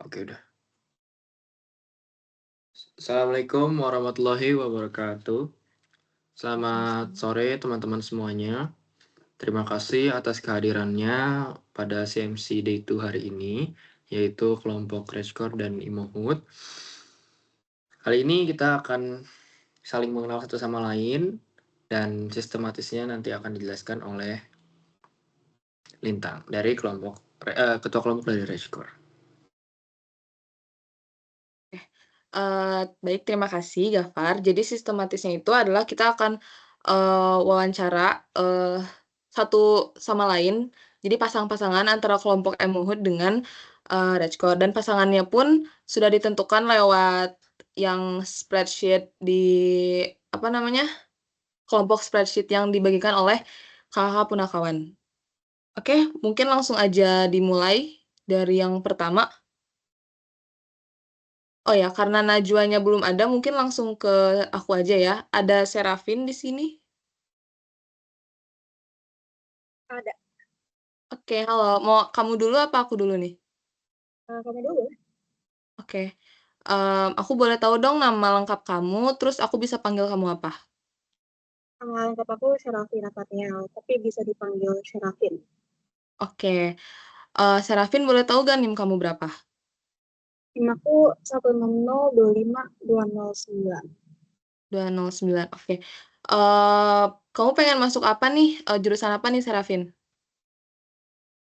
Oke udah. Assalamualaikum warahmatullahi wabarakatuh. Selamat Waalaikumsalam. sore teman-teman semuanya. Terima kasih atas kehadirannya pada CMC Day 2 hari ini, yaitu kelompok Reskor dan Imohud. Kali ini kita akan saling mengenal satu sama lain dan sistematisnya nanti akan dijelaskan oleh Lintang dari ketua kelompok dari Reskor. Baik, terima kasih Gafar. Jadi sistematisnya itu adalah kita akan, wawancara, satu sama lain, jadi pasang-pasangan antara kelompok Emohud dengan, Rejko, dan pasangannya pun sudah ditentukan lewat yang spreadsheet di, apa namanya, kelompok spreadsheet yang dibagikan oleh kakak Punakawan. Oke, mungkin langsung aja dimulai dari yang pertama. Oh ya, karena Najwanya belum ada, mungkin langsung ke aku aja ya. Ada Serafin di sini? Ada. Oke, halo. Mau kamu dulu apa aku dulu nih? Kamu dulu. Oke. Aku boleh tahu dong nama lengkap kamu, terus aku bisa panggil kamu apa? Nama lengkap aku Serafina Fatnial, tapi bisa dipanggil Serafin. Oke. Serafin boleh tahu gak NIM kamu berapa? NIM aku 1602529. 209, oke. Kamu pengen masuk apa nih? Jurusan apa nih, Serafin?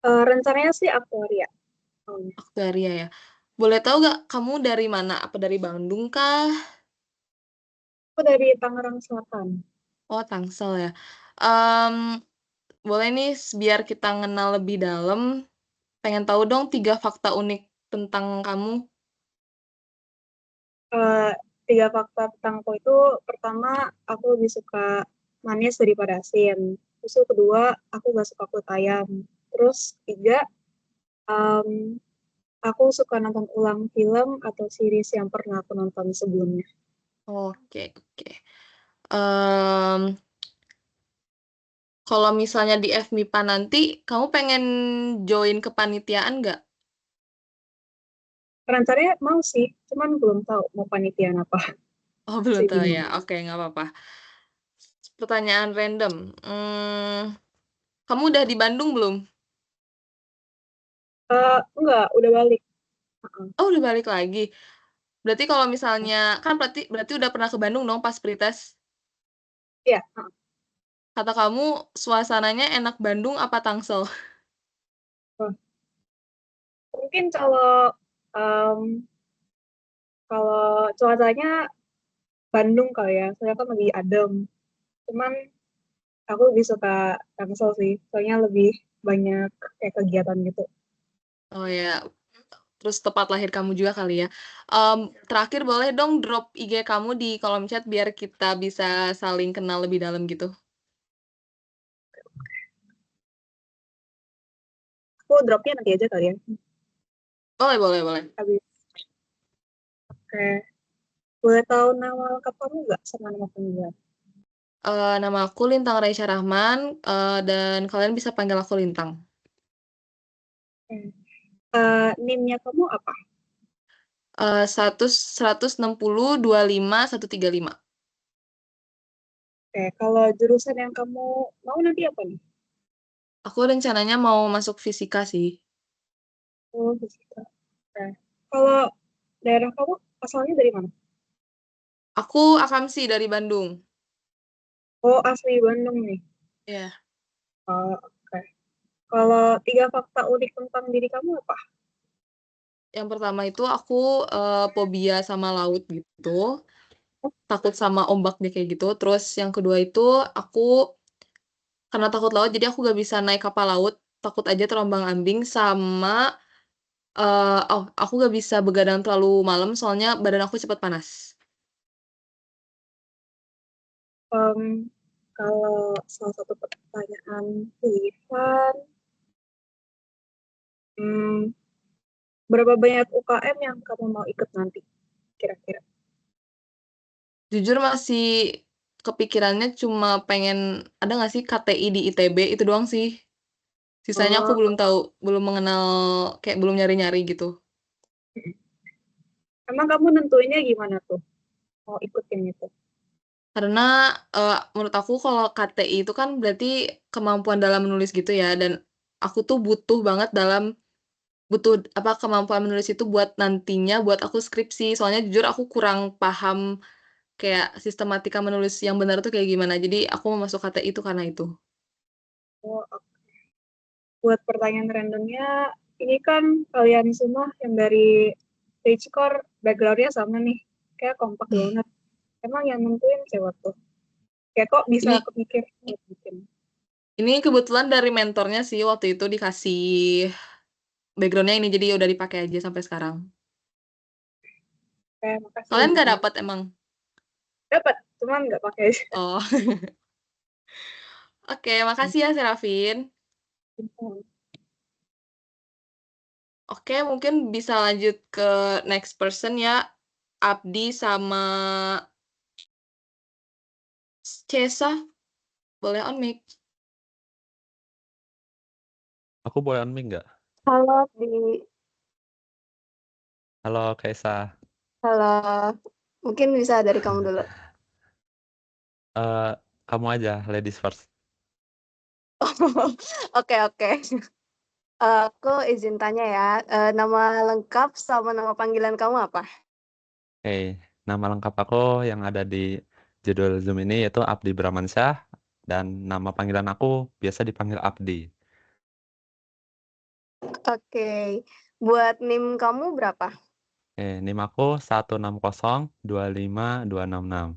Rencananya sih aktuaria. Aktuaria ya. Boleh tahu gak kamu dari mana? Apa dari Bandung kah? Aku dari Tangerang Selatan. Oh, Tangsel ya. Mmm, boleh nih biar kita ngenal lebih dalam, pengen tahu dong 3 fakta unik tentang kamu. 3 fakta tentangku itu, pertama, aku lebih suka manis daripada asin. Terus yang kedua, aku gak suka kulit ayam. Terus 3, um, aku suka nonton ulang film atau series yang pernah aku nonton sebelumnya. Oke oke. Mmm, kalau misalnya di FMIPA nanti, kamu pengen join kepanitiaan nggak? Rencananya mau sih, cuman belum tahu mau panitiaan apa. Oh, belum Saya tahu bingung. ya? Oke, nggak apa-apa. Pertanyaan random, kamu udah di Bandung belum? Enggak, udah balik. Heeh. Oh, udah balik lagi? Berarti kalau misalnya kan berarti berarti udah pernah ke Bandung dong pas pretest? Iya, heeh. Kata kamu suasananya enak Bandung apa Tangsel? Wah, mungkin um, kalau cuacanya Bandung kali ya, soalnya kan lebih adem. Cuman aku lebih suka Tangsel sih, soalnya lebih banyak kayak kegiatan gitu. Oh ya, terus tempat lahir kamu juga kali ya. Terakhir boleh dong drop IG kamu di kolom chat biar kita bisa saling kenal lebih dalam gitu. Aku dropnya nanti aja kali ya. Boleh boleh boleh. Habis. Oke. Boleh tahu nama lengkap kamu nggak sama nama panggilan? Nama aku Lintang Raisya Rahman, dan kalian bisa panggil aku Lintang. Oke. NIM-nya kamu apa? 1625135. Oke, kalau jurusan yang kamu mau nanti apa nih? Aku rencananya mau masuk fisika sih. Oh, fisika. Oke. Kalau daerah kamu asalnya dari mana? Aku akamsi dari Bandung. Oh, asli Bandung nih. Iya. Oh, oke. Kalau 3 fakta unik tentang diri kamu apa? Yang pertama itu aku, fobia sama laut gitu, takut sama ombaknya kayak gitu. Terus yang kedua itu aku karena takut laut jadi aku nggak bisa naik kapal laut, takut aja terombang-ambing sama, aku nggak bisa begadang terlalu malam soalnya badan aku cepet panas. Em, Kalau salah satu pertanyaan pilihan, hmm, berapa banyak UKM yang kamu mau ikut nanti, kira-kira? Jujur masih kepikirannya cuma pengen ada nggak sih KTI di ITB, itu doang sih. Sisanya aku Oh, belum tahu, belum mengenal kayak belum nyari-nyari gitu. Emang kamu nentuinnya gimana tuh? Mau ikutin itu? Karena, menurut aku kalau KTI itu kan berarti kemampuan dalam menulis gitu ya, dan aku tuh butuh kemampuan menulis itu buat nantinya buat aku skripsi. Soalnya jujur aku kurang paham kayak sistematika menulis yang benar tuh kayak gimana. Jadi aku mau masuk KTI itu karena itu. Oh, buat pertanyaan randomnya, ini kan kalian semua yang dari Core background-nya sama nih. Kayak kompak banget. Emang yang nentuin siapa tuh? Kayak kok bisa Ini kepikir buat bikin? ini kebetulan dari mentornya sih waktu itu dikasih background-nya ini, jadi udah dipakai aja sampai sekarang. Kayak makasih Kalian nggak banyak. dapat emang? Dapat, cuman nggak pakai. Oh. Oke, makasih ya Serafin. Oke, mungkin bisa lanjut ke next person ya. Abdi sama Cesa, boleh on mic. Aku boleh on mic nggak? Halo, di Halo Kaisa. halo. Mungkin bisa dari kamu dulu. Kamu aja, ladies first. Oke, oke. Aku izin tanya ya, nama lengkap sama nama panggilan kamu apa? Oke, nama lengkap aku yang ada di judul Zoom ini yaitu Abdi Bramansyah dan nama panggilan aku biasa dipanggil Abdi. Oke. Buat NIM kamu berapa? NIM aku 160252666.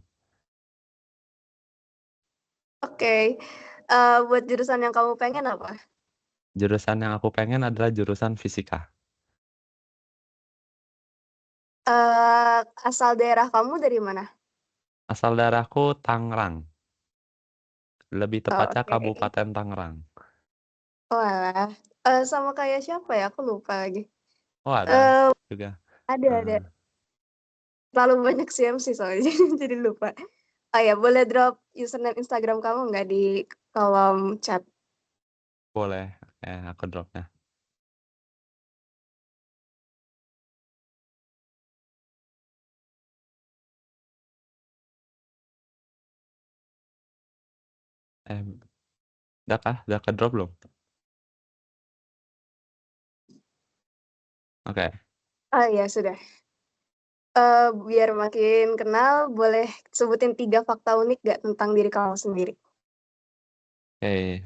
Oke. Buat jurusan yang kamu pengen apa? Jurusan yang aku pengen adalah jurusan fisika. Asal daerah kamu dari mana? Asal daerahku Tangerang. Lebih Oh, tepatnya oke. Kabupaten Tangerang. Oh, alah. Sama kayak siapa ya? Aku lupa lagi. Oh, ada Eh, juga. ada. Terlalu banyak CMC soalnya, jadi lupa. Oh ya, boleh drop username Instagram kamu nggak di kolom chat? Boleh. Aku dropnya. Udah kah? Udah ke drop belum? Oke. Oh iya, sudah. Biar makin kenal, boleh sebutin 3 fakta unik nggak tentang diri kamu sendiri? Oke.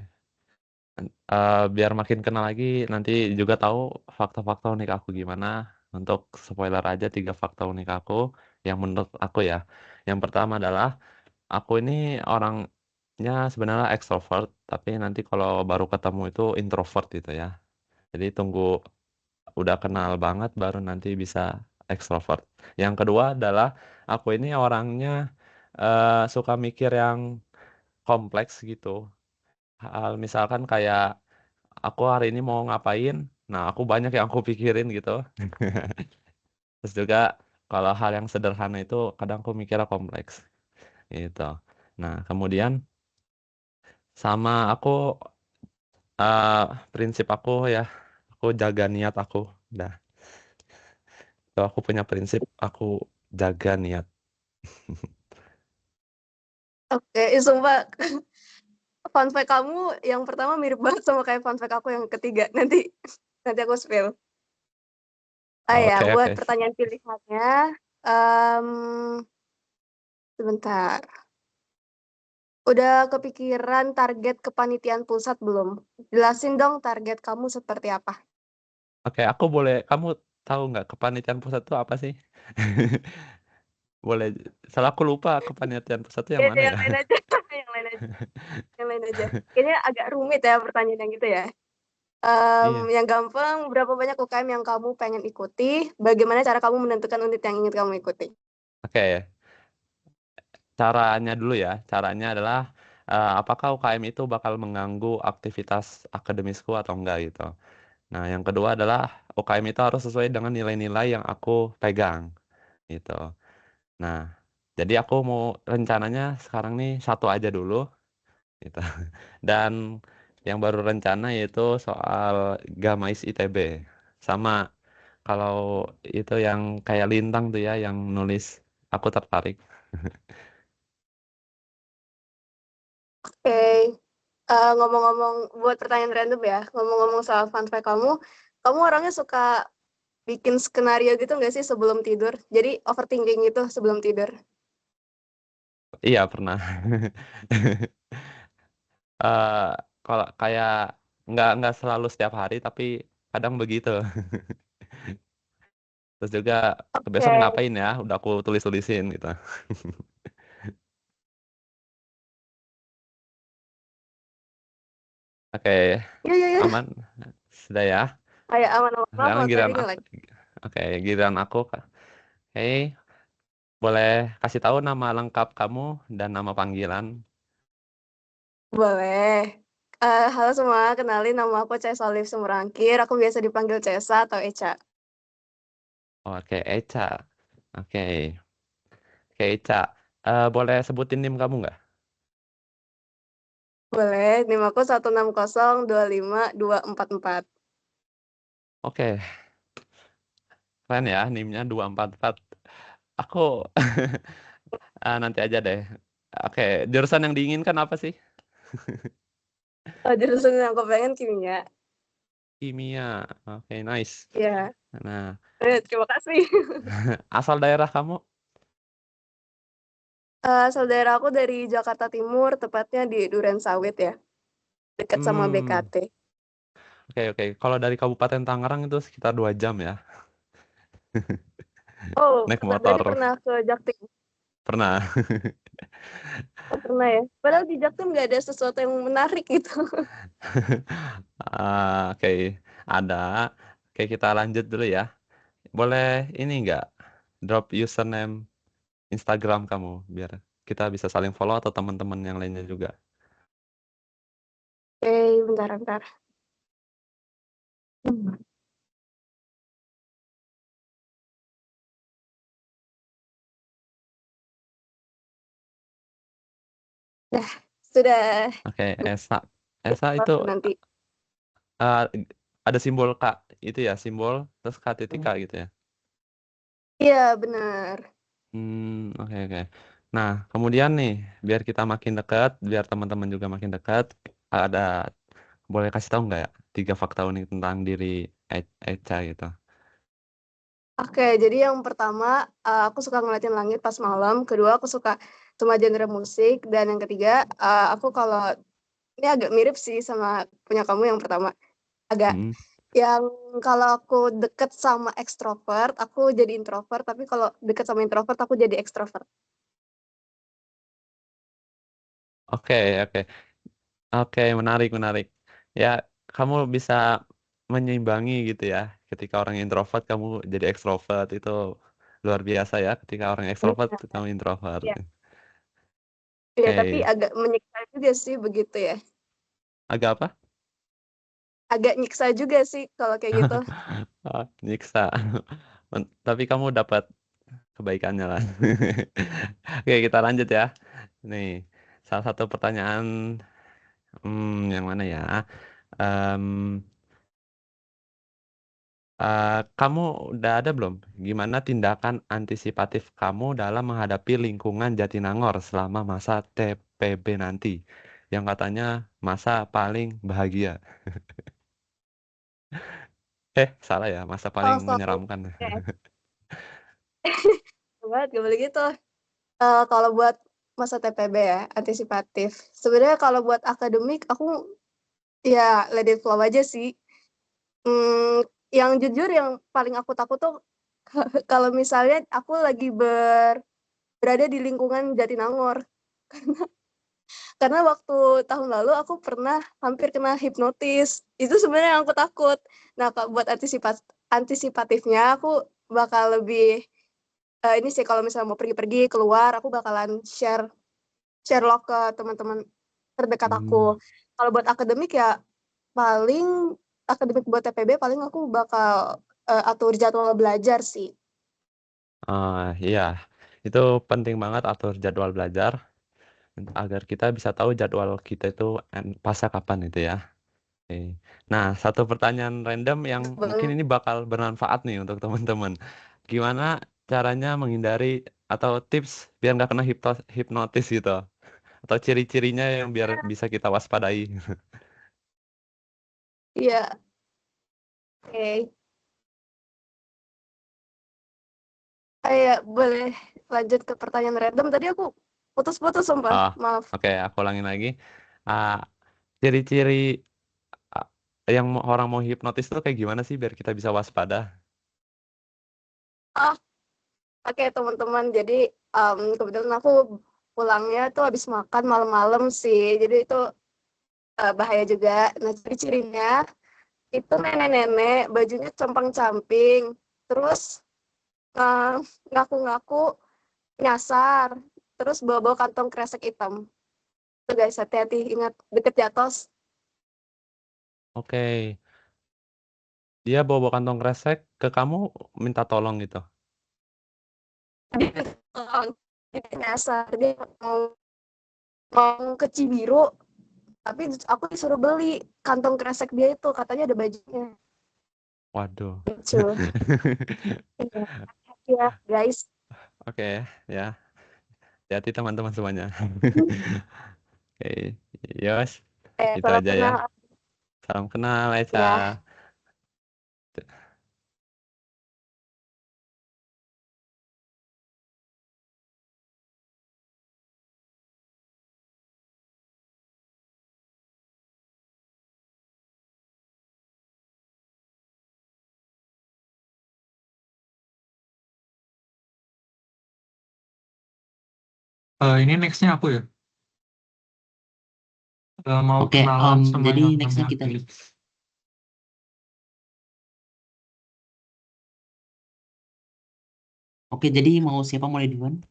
Biar makin kenal lagi, nanti juga tahu fakta-fakta unik aku gimana. Untuk spoiler aja 3 fakta unik aku yang menurut aku ya. Yang pertama adalah aku ini orangnya sebenarnya ekstrovert, tapi nanti kalau baru ketemu itu introvert gitu ya. Jadi tunggu udah kenal banget baru nanti bisa ekstrovert. Yang kedua adalah aku ini orangnya suka mikir yang kompleks gitu. Hal misalkan kayak aku hari ini mau ngapain, nah aku banyak yang aku pikirin gitu. Terus juga kalau hal yang sederhana itu kadang aku mikirnya kompleks gitu. Nah, kemudian sama aku prinsip aku ya, aku jaga niat aku. Dah, kalau aku punya prinsip aku jaga niat. Oke, sumpah fun fact kamu yang pertama mirip banget sama kayak fun fact aku yang ketiga. Nanti aku spill. Ya, Oke, buat oke. pertanyaan pilihannya, mmm, sebentar. Udah kepikiran target kepanitiaan pusat belum? Jelasin dong target kamu seperti apa? Oke, kamu tahu nggak kepanitiaan pusat itu apa sih? Boleh, salah aku lupa kepanitiaan pusat itu yang Ya mana udah ya? yang lain aja, yang lain aja, yang lain aja. Kayaknya agak rumit ya pertanyaan yang gitu ya. Iya, Yang gampang, berapa banyak UKM yang kamu pengen ikuti? Bagaimana cara kamu menentukan unit yang ingin kamu ikuti? oke. Caranya dulu ya. Caranya adalah apakah UKM itu bakal mengganggu aktivitas akademisku atau enggak gitu. Nah, yang kedua adalah UKM itu harus sesuai dengan nilai-nilai yang aku pegang gitu. Nah, jadi aku mau rencananya sekarang nih satu aja dulu gitu. Dan yang baru rencana yaitu soal Gamais ITB. Sama Kalau itu yang kayak Lintang tuh ya, yang nulis, aku tertarik. Oke. Ngomong-ngomong buat pertanyaan random ya, ngomong-ngomong soal fun fact kamu orangnya suka bikin skenario gitu nggak sih sebelum tidur? Jadi overthinking gitu sebelum tidur. Iya, pernah. Eh, Kalau kayak nggak selalu setiap hari, tapi kadang begitu. Terus juga besok Oke. ngapain ya? Udah aku tulis-tulisin gitu. Oke, Iya, iya, iya. aman. Sudah ya. Kayak aman-aman Sekarang mau tadi giliran aku. lagi. Oke, giliran aku. Oke, boleh kasih tahu nama lengkap kamu dan nama panggilan? Boleh. Halo semua, kenalin nama aku Cesa Olive Sumurangkir. Aku biasa dipanggil Cesa atau Eca. Oke, Eca. Oke, oke Eca. Boleh sebutin NIM kamu nggak? Boleh, NIM aku 160252244. Oke, keren ya NIM-nya 244. Aku nanti aja deh. Oke, jurusan yang diinginkan apa sih? Oh, jurusan yang aku pengen kimia. Kimia. Oke, nice. Iya. Nah, Terima kasih. asal daerah kamu? Saudara aku dari Jakarta Timur, tepatnya di Durensawit ya, dekat sama Hmm, BKT. oke. Kalau dari Kabupaten Tangerang itu sekitar 2 jam ya, Oh, naik berarti motor. pernah ke Jaktim? Pernah. Oh, pernah ya? Padahal di Jaktim nggak ada sesuatu yang menarik gitu. Oke, ada. Oke, kita lanjut dulu ya. Boleh ini nggak? Drop username Instagram kamu biar kita bisa saling follow atau teman-teman yang lainnya juga. Oke, bentar. Hmm. Dah, sudah. Oke, Esa itu Nanti. eh, ada simbol K itu ya, simbol terus K titik K gitu ya. Iya, benar. Oke. Nah, kemudian nih, biar kita makin dekat, biar teman-teman juga makin dekat, ada boleh kasih tahu nggak ya 3 fakta unik tentang diri Eca gitu? Oke, jadi yang pertama, aku suka ngeliatin langit pas malam. Kedua, aku suka semua genre musik. Dan yang ketiga, aku kalau ini agak mirip sih sama punya kamu yang pertama. Agak Mm, yang kalau aku deket sama ekstrovert, aku jadi introvert. Tapi kalau deket sama introvert, aku jadi ekstrovert. Oke, oke. Oke, menarik. Ya, kamu bisa menyeimbangi gitu ya. Ketika orang introvert, kamu jadi ekstrovert. Itu luar biasa ya. Ketika orang ekstrovert, Iya, kamu introvert. iya. Iya, tapi Oke, agak menyiksa juga sih begitu ya. agak apa? Agak nyiksa juga sih kalau kayak gitu. Nyiksa. Tapi kamu dapat kebaikannya lah. Oke, kita lanjut ya. Nih, salah satu pertanyaan, yang mana ya? Em, Kamu udah ada belum? Gimana tindakan antisipatif kamu dalam menghadapi lingkungan Jatinangor selama masa TPB nanti? Yang katanya masa paling bahagia. Salah ya, masa paling Kalau soal menyeramkan. gak boleh gitu. Kalau buat masa TPB ya, antisipatif. Sebenarnya kalau buat akademik, aku ya let it flow aja sih. Yang jujur yang paling aku takut tuh kalau misalnya aku lagi berada di lingkungan Jatinangor. Karena waktu tahun lalu aku pernah hampir kena hipnotis. Itu sebenarnya yang aku takut. Nah, buat antisipatifnya aku bakal lebih ini sih kalau misalnya mau pergi-pergi keluar, aku bakalan share log ke teman-teman terdekat Hmm. aku. Kalau buat akademik ya paling akademik buat TPB paling aku bakal atur jadwal belajar sih. Iya, itu penting banget atur jadwal belajar agar kita bisa tahu jadwal kita itu pasnya kapan itu ya. Oke. Nah, satu pertanyaan random yang mungkin ini bakal bermanfaat nih untuk teman-teman. Gimana caranya menghindari atau tips biar nggak kena hipnotis gitu? Atau ciri-cirinya yang biar bisa kita waspadai? Iya, oke. Boleh lanjut ke pertanyaan random. Tadi aku putus-putus, sumpah. Maaf. Oke, aku ulangin lagi. Ah, ciri-ciri yang orang mau hipnotis tuh kayak gimana sih biar kita bisa waspada? Oke, teman-teman. Jadi kebetulan aku pulangnya tuh habis makan malam-malam sih. Jadi itu bahaya juga. Nah, ciri-cirinya itu nenek-nenek, bajunya compang-camping, terus ngaku-ngaku nyasar, terus bawa-bawa kantong kresek hitam. Tuh guys, hati-hati, ingat deket jatuh. Oke. Dia bawa kantong kresek ke kamu minta tolong gitu. Dia nyasar, dia mau ke Cibiru, tapi aku disuruh beli kantong kresek dia itu, katanya ada bajunya. Waduh. Lucu. Ya guys. Oke, ya. Hati-hati teman-teman semuanya. Oke, Yos, itu Salam aja ya. kenal. Salam kenal, Aisyah. Ya. Ini nextnya aku ya. Mau Oke, kenalan sama jadi yang nextnya namanya kita Felix. Oke, jadi mau siapa mulai duluan?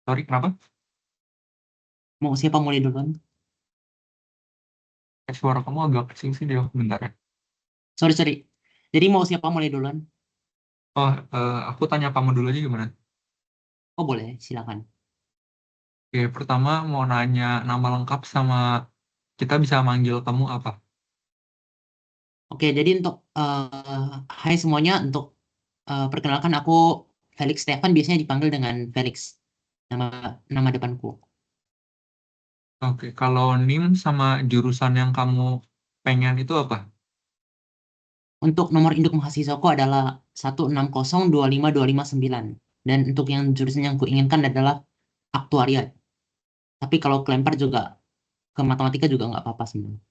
Sorry, kenapa? Mau siapa mulai duluan? Suara kamu agak kecil sih, dia bentar ya. Sorry. Jadi mau siapa mulai duluan? Oh, aku tanya kamu dulu aja gimana? Oh boleh, silakan. Oke, pertama mau nanya nama lengkap sama kita bisa manggil kamu apa? Oke, jadi untuk hai semuanya, untuk perkenalkan aku Felix Stefan, biasanya dipanggil dengan Felix, nama depanku. Oke, kalau NIM sama jurusan yang kamu pengen itu apa? Untuk nomor induk mahasiswaku adalah 1602529. Dan untuk yang jurusan yang kuinginkan adalah aktuaria. Tapi kalau kelempar juga ke matematika juga nggak apa-apa sebenarnya.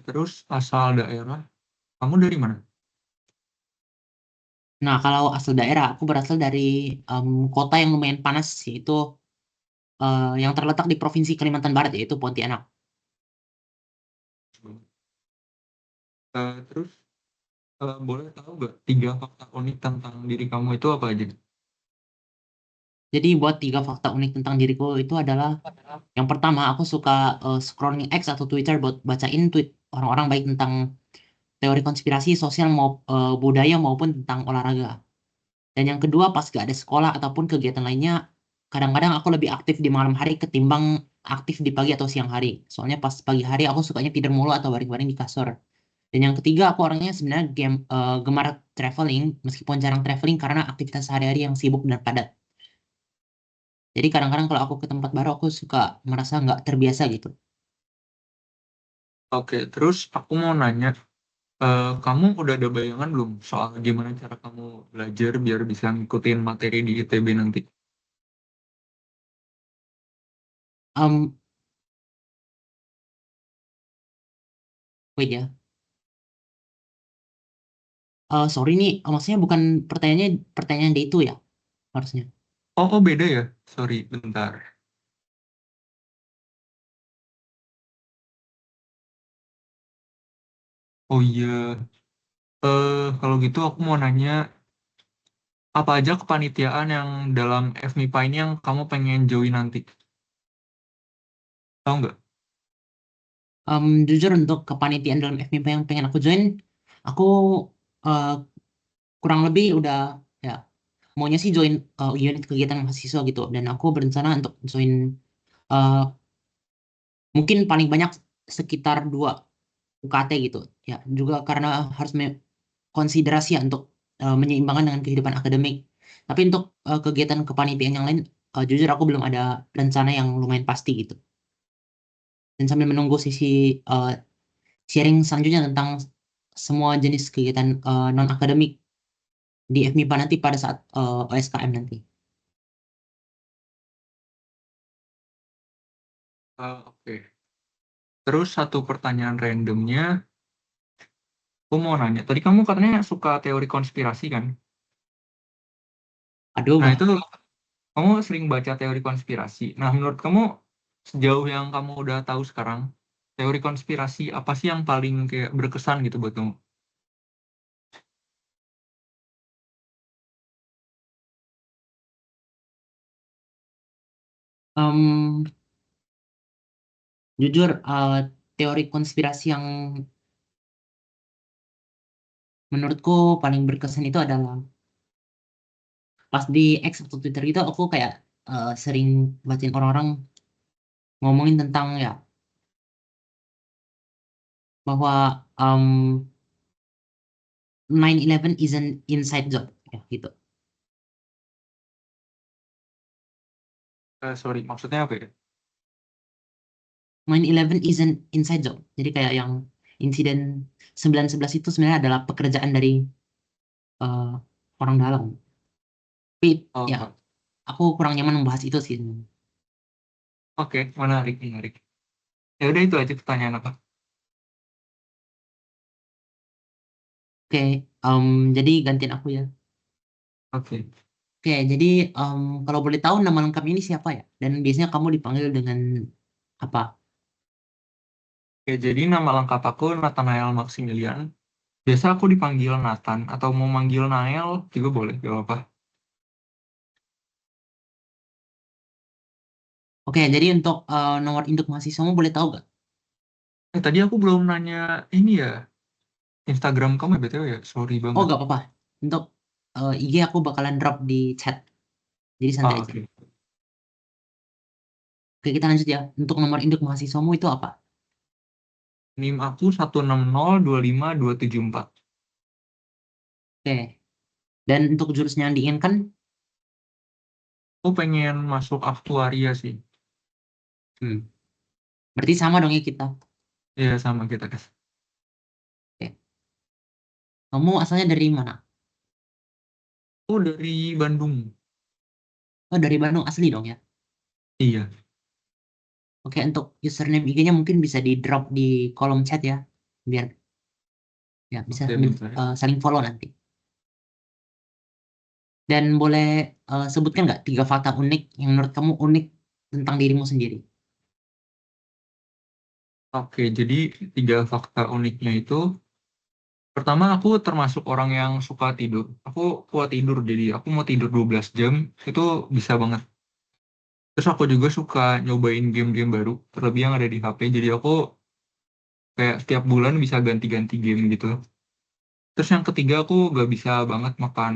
Terus asal daerah, kamu dari mana? Nah, kalau asal daerah, aku berasal dari kota yang lumayan panas, yaitu yang terletak di Provinsi Kalimantan Barat, yaitu Pontianak. Terus boleh tahu nggak 3 fakta unik tentang diri kamu itu apa aja? Jadi buat 3 fakta unik tentang diriku itu adalah, yang pertama, aku suka scrolling X atau Twitter buat bacain tweet orang-orang baik tentang teori konspirasi sosial budaya maupun tentang olahraga. Dan yang kedua, pas gak ada sekolah ataupun kegiatan lainnya, kadang-kadang aku lebih aktif di malam hari ketimbang aktif di pagi atau siang hari. Soalnya pas pagi hari aku sukanya tidur mulu atau baring-baring di kasur. Dan yang ketiga, aku orangnya sebenarnya gemar traveling, meskipun jarang traveling karena aktivitas sehari-hari yang sibuk dan padat. Jadi kadang-kadang kalau aku ke tempat baru, aku suka merasa nggak terbiasa gitu. Oke, terus aku mau nanya, kamu udah ada bayangan belum soal gimana cara kamu belajar biar bisa ngikutin materi di ITB nanti? Um, Wait ya. Sorry nih, maksudnya bukan pertanyaan D itu ya, harusnya. Oh, beda ya? Sorry, bentar. Oh iya, kalau gitu aku mau nanya, apa aja kepanitiaan yang dalam FMIPA ini yang kamu pengen join nanti? Tahu nggak? Jujur untuk kepanitiaan dalam FMIPA yang pengen aku join, aku uh, kurang lebih udah ya maunya sih join unit kegiatan mahasiswa gitu. Dan aku berencana untuk join uh, Mungkin paling banyak sekitar 2 UKT gitu. Ya, juga karena harus konsiderasi ya untuk menyeimbangkan dengan kehidupan akademik. Tapi untuk kegiatan kepanitiaan yang lain, jujur aku belum ada rencana yang lumayan pasti gitu. Dan sambil menunggu sisi sharing selanjutnya tentang semua jenis kegiatan non akademik di FMIPA nanti pada saat OSKM nanti. Oke. Terus satu pertanyaan randomnya, aku mau nanya. Tadi kamu katanya suka teori konspirasi kan? Aduh, Nah itu kamu sering baca teori konspirasi. Nah menurut kamu sejauh yang kamu udah tahu sekarang, teori konspirasi apa sih yang paling kayak berkesan gitu buat kamu? em, jujur teori konspirasi yang menurutku paling berkesan itu adalah pas di X atau Twitter gitu aku kayak sering bacain orang-orang ngomongin tentang ya bahwa 9/11 is an inside job ya gitu. Sorry, maksudnya apa ya? 9/11 is an inside job. Jadi kayak yang insiden 9/11 itu sebenarnya adalah pekerjaan dari eh, orang dalam. Tapi ya Oh, aku kurang nyaman membahas itu sih. oke, menarik, menarik. Ya udah itu aja pertanyaan apa? Oke, jadi gantian aku ya. Oke. Oke, jadi kalau boleh tahu nama lengkap ini siapa ya? Dan biasanya kamu dipanggil dengan apa? Oke, jadi nama lengkap aku Nathanael Maximilian. Biasa aku dipanggil Nathan atau mau manggil Nael juga boleh, gak apa-apa. Oke, jadi untuk nomor induk mahasiswamu boleh tahu gak? Tadi aku belum nanya ini ya, Instagram kamu ya BTW ya? Sorry Oh, banget. gak apa-apa. Untuk IG aku bakalan drop di chat. Jadi santai aja. Oke. Oke, kita lanjut ya. Untuk nomor induk mahasiswamu itu apa? NIM aku 1602524. Oke. Dan untuk jurusnya yang diinginkan, Aku pengen masuk aktuaria sih. berarti sama dong ya kita. Iya, sama kita, guys. Oke. Kamu asalnya dari mana? Aku dari Bandung. Oh, dari Bandung asli dong ya. Iya. Oke, untuk username IG-nya mungkin bisa di drop di kolom chat ya. Biar ya bisa Oke, bentar. saling follow nanti. Dan boleh sebutkan nggak 3 fakta unik yang menurut kamu unik tentang dirimu sendiri? Oke, jadi 3 fakta uniknya itu, pertama aku termasuk orang yang suka tidur. Aku kuat tidur, jadi aku mau tidur 12 jam, itu bisa banget. Terus aku juga suka nyobain game-game baru, terlebih yang ada di HP. Jadi aku kayak setiap bulan bisa ganti-ganti game gitu. Terus yang ketiga aku gak bisa banget makan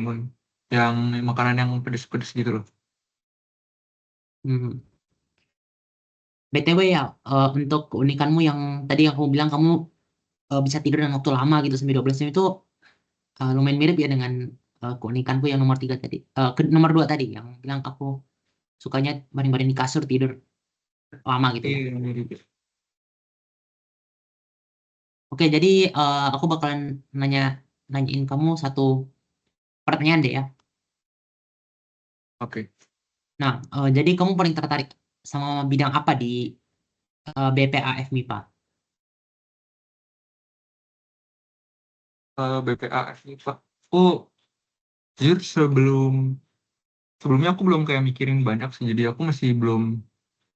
yang makanan yang pedes-pedes gitu loh. Hmm. BTW ya, untuk keunikanmu yang tadi aku bilang kamu bisa tidur dalam waktu lama gitu sampai 12 jam itu lumayan mirip ya dengan keunikanku yang nomor 3 tadi. Nomor 2 tadi yang bilang aku sukanya baring-baring di kasur tidur lama gitu ya. Iya, mirip. Oke, jadi aku bakalan nanyain kamu satu pertanyaan deh ya. Oke. Nah, jadi kamu paling tertarik sama bidang apa di BPA FMIPA? BPAF nih, Pak. Aku jujur sebelumnya aku belum kayak mikirin banyak sih. Jadi aku masih belum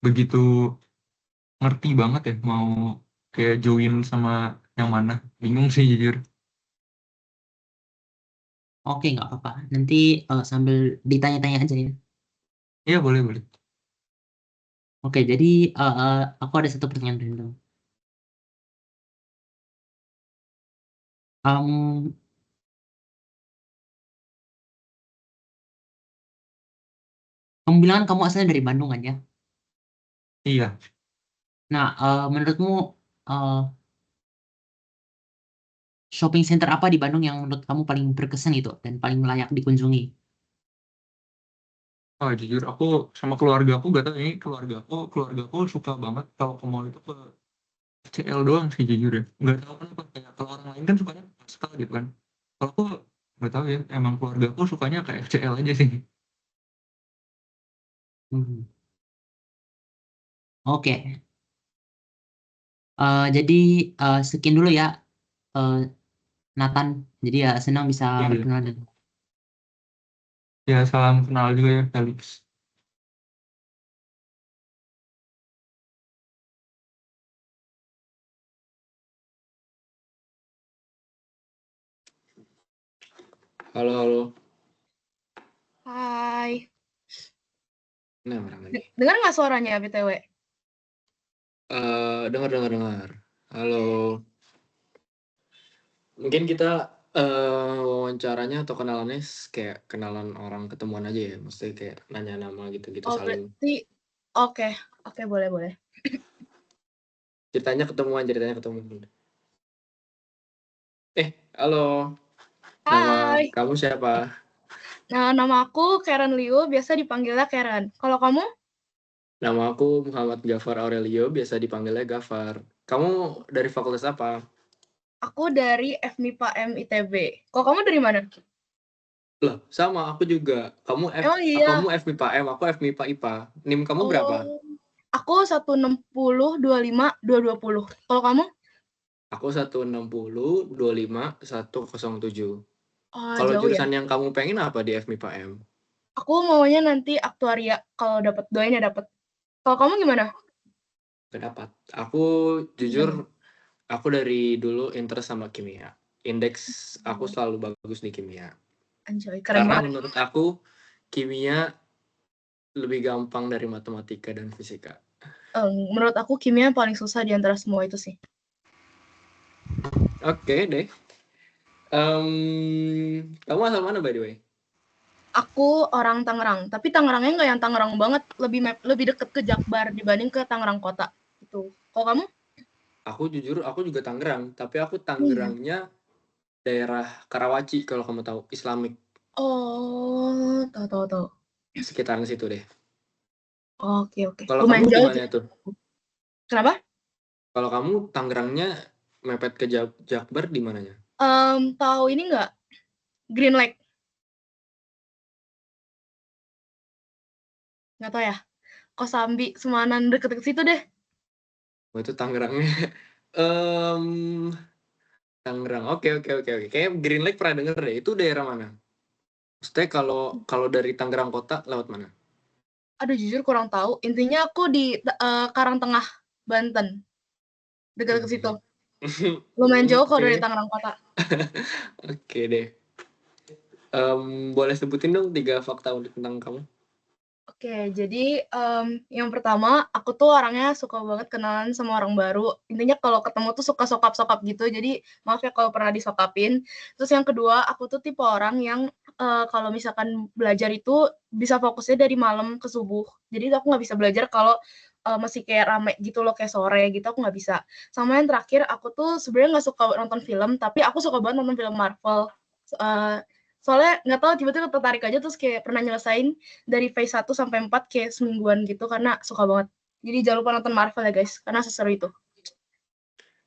begitu ngerti banget ya mau kayak join sama yang mana. Bingung sih jujur. Oke, nggak apa-apa. Nanti sambil ditanya-tanya aja ya. Iya, boleh, boleh. Oke, jadi aku ada satu pertanyaan random. Em, kamu bilang kan kamu asalnya dari Bandung kan ya? Iya. Nah, menurutmu shopping center apa di Bandung yang menurut kamu paling berkesan itu dan paling layak dikunjungi? Oh, jujur aku sama keluarga aku gak tau ini keluarga aku suka banget kalau ke mall itu ke CL doang sih jujur ya. Nggak tahu kenapa kayak kalau orang lain kan sukanya ke Pascal gitu kan. Kalau aku nggak tahu ya, emang keluarga aku sukanya ke FCL aja sih. Hmm. Oke. Jadi sekian dulu ya, Nathan. Jadi ya senang bisa Iya. berkenalan dengan. Ya salam kenal juga ya Felix. Halo halo. Hai. Nah orang lagi. Dengar nggak suaranya BTW? Dengar. Halo. Mungkin kita wawancaranya atau kenalannya kayak kenalan orang ketemuan aja ya. Maksudnya kayak nanya nama gitu-gitu Oh, saling. berarti oke, boleh. Ceritanya ketemuan. Halo. Nama Hai. kamu siapa? Nah, nama aku Karen Liu, biasa dipanggilnya Karen. Kalau kamu? Nama aku Muhammad Gafar Aurelio, biasa dipanggilnya Gafar. Kamu dari fakultas apa? Aku dari FMIPA M ITB. Kalau kamu dari mana? Loh, sama aku juga. Emang iya? Kamu FMIPA M, aku FMIPA IPA. NIM kamu berapa? Aku 160 25 220. Kalau kamu? Aku 160 25 107. Kalau Jauh ya. jurusan yang kamu pengen apa di FMIPA M? Aku maunya nanti aktuaria. Kalau dapat doain ya dapat. Kalau kamu gimana? Gak dapat. Aku jujur, aku dari dulu interest sama kimia. Indeks aku selalu bagus di kimia. Anjay, keren Karena banget. menurut aku kimia lebih gampang dari matematika dan fisika. Menurut aku kimia paling susah di antara semua itu sih. Oke deh. Kamu asal mana by the way? Aku orang Tangerang, tapi Tangerangnya nggak yang Tangerang banget, lebih deket ke Jakbar dibanding ke Tangerang kota. Gitu. Kalau kamu? Aku jujur, aku juga Tangerang, tapi aku Iya. Tangerangnya daerah Karawaci kalau kamu tahu, Islamic, Oh, tahu. sekitaran situ deh. Oke. Kalau kamu Lumayan di jauh mana sih. tuh? Kenapa? Kalau kamu Tangerangnya mepet ke Jakbar di mananya? Tahu ini nggak? Green Lake. Nggak tahu ya. Kosambi, Semanan, deket-deket situ deh. Oh, itu Tangerangnya. Tangerang. Oke. Kayaknya Green Lake pernah denger deh. Itu daerah mana? Maksudnya kalau dari Tangerang kota lewat mana? Aduh, jujur kurang tahu. Intinya aku di Karangtengah, Banten. Dekat-dekat situ. Lumayan jauh kalau dari Tangerang kota. Oke deh. Boleh sebutin dong 3 fakta unik tentang kamu? Oke, jadi yang pertama, aku tuh orangnya suka banget kenalan sama orang baru. Intinya kalau ketemu tuh suka sokap-sokap gitu, jadi maaf ya kalau pernah disokapin. Terus yang kedua, aku tuh tipe orang yang kalau misalkan belajar itu bisa fokusnya dari malam ke subuh. Jadi aku nggak bisa belajar kalau masih kayak rame gitu loh, kayak sore gitu, aku nggak bisa. Sama yang terakhir, aku tuh sebenarnya nggak suka nonton film, tapi aku suka banget nonton film Marvel. Soalnya nggak tahu tiba-tiba tertarik aja, terus kayak pernah nyelesain dari phase 1 sampai 4 kayak semingguan gitu karena suka banget. Jadi jangan lupa nonton Marvel ya guys, karena seseru itu.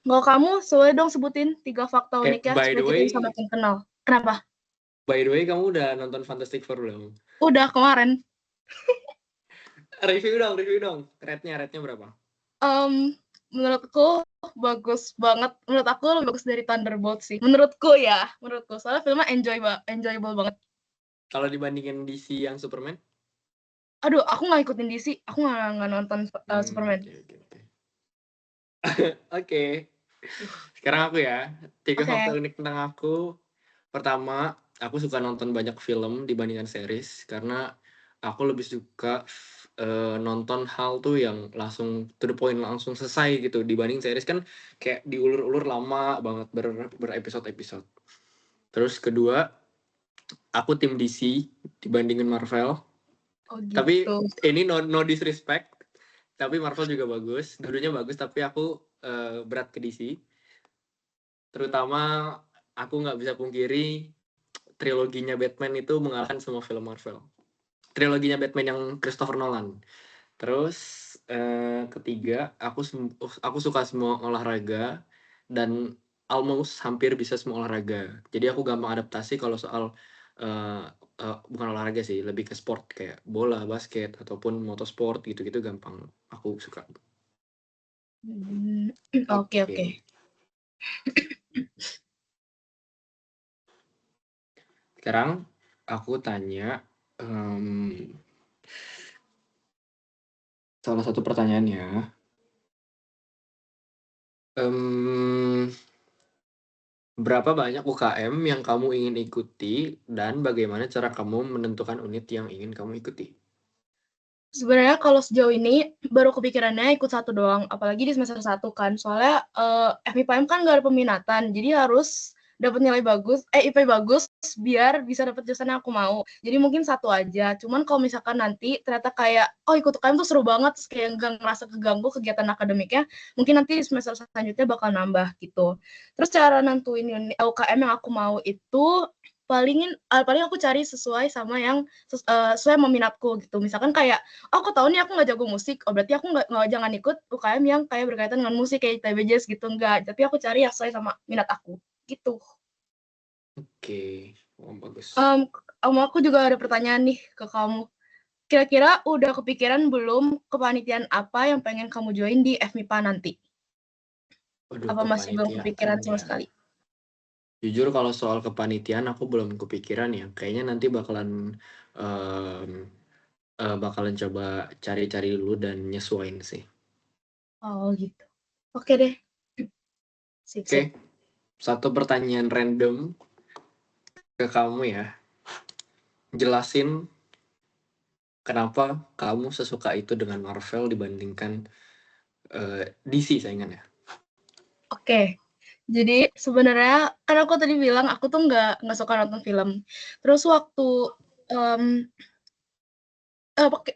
Kalau kamu, boleh dong sebutin 3 fakta unik ya, By supaya the kita way, bisa makin kenal. Kenapa? kamu udah nonton Fantastic Four belum? Udah kemarin. Review dong. Rate-nya berapa? Menurutku bagus banget. Menurut aku lebih bagus dari Thunderbolt sih. Menurutku. Soalnya filmnya enjoyable banget. Kalau dibandingin DC yang Superman? Aduh, aku nggak ikutin DC. Aku nggak nonton Superman. Oke. Sekarang aku ya. 3 Oke. fakta unik tentang aku. Pertama, aku suka nonton banyak film dibandingkan series karena aku lebih suka nonton hal tuh yang langsung to the point, langsung selesai gitu, dibanding series kan kayak diulur-ulur lama banget berepisode-episode. Terus kedua, aku tim DC dibandingin Marvel. Oh gitu. Tapi ini no disrespect, Tapi Marvel juga bagus, dulunya bagus, tapi aku berat ke DC. Terutama aku nggak bisa pungkiri triloginya Batman itu mengalahkan semua film Marvel. Triloginya Batman yang Christopher Nolan. Terus ketiga, aku suka semua olahraga dan almost hampir bisa semua olahraga. Jadi aku gampang adaptasi kalau soal bukan olahraga sih, lebih ke sport kayak bola, basket ataupun motorsport gitu-gitu gampang aku suka. Oke. Sekarang aku tanya salah satu pertanyaannya. Berapa banyak UKM yang kamu ingin ikuti dan bagaimana cara kamu menentukan unit yang ingin kamu ikuti? Sebenarnya kalau sejauh ini baru kepikirannya ikut satu doang, apalagi di semester 1 kan. Soalnya FMIPM kan nggak ada peminatan, jadi harus dapat nilai bagus, IP bagus biar bisa dapat jurusan yang aku mau. Jadi mungkin satu aja. Cuman kalau misalkan nanti ternyata kayak ikut UKM tuh seru banget, terus kayak nggak ngerasa keganggu kegiatan akademiknya, mungkin nanti di semester selanjutnya bakal nambah gitu. Terus cara nentuin UKM yang aku mau itu paling aku cari sesuai sama yang sesuai sama minatku gitu. Misalkan kayak aku tahu nih aku nggak jago musik, berarti aku nggak jangan ikut UKM yang kayak berkaitan dengan musik kayak ITB Jazz gitu, enggak. Tapi aku cari yang sesuai sama minat aku gitu. Oke, bagus. Aku juga ada pertanyaan nih ke kamu. Kira-kira udah kepikiran belum kepanitiaan apa yang pengen kamu join di FMIPA nanti? Waduh, Apa masih belum kepikiran kepanitiaan sama ya. sekali? Jujur kalau soal kepanitiaan aku belum kepikiran ya. Kayaknya nanti bakalan coba cari-cari dulu dan nyesuain sih. Oh gitu. Oke deh. Sip. Oke, satu pertanyaan random ke kamu ya. Jelasin kenapa kamu sesuka itu dengan Marvel dibandingkan DC saingannya. Oke. Jadi sebenarnya kan aku tadi bilang aku tuh nggak suka nonton film. Terus waktu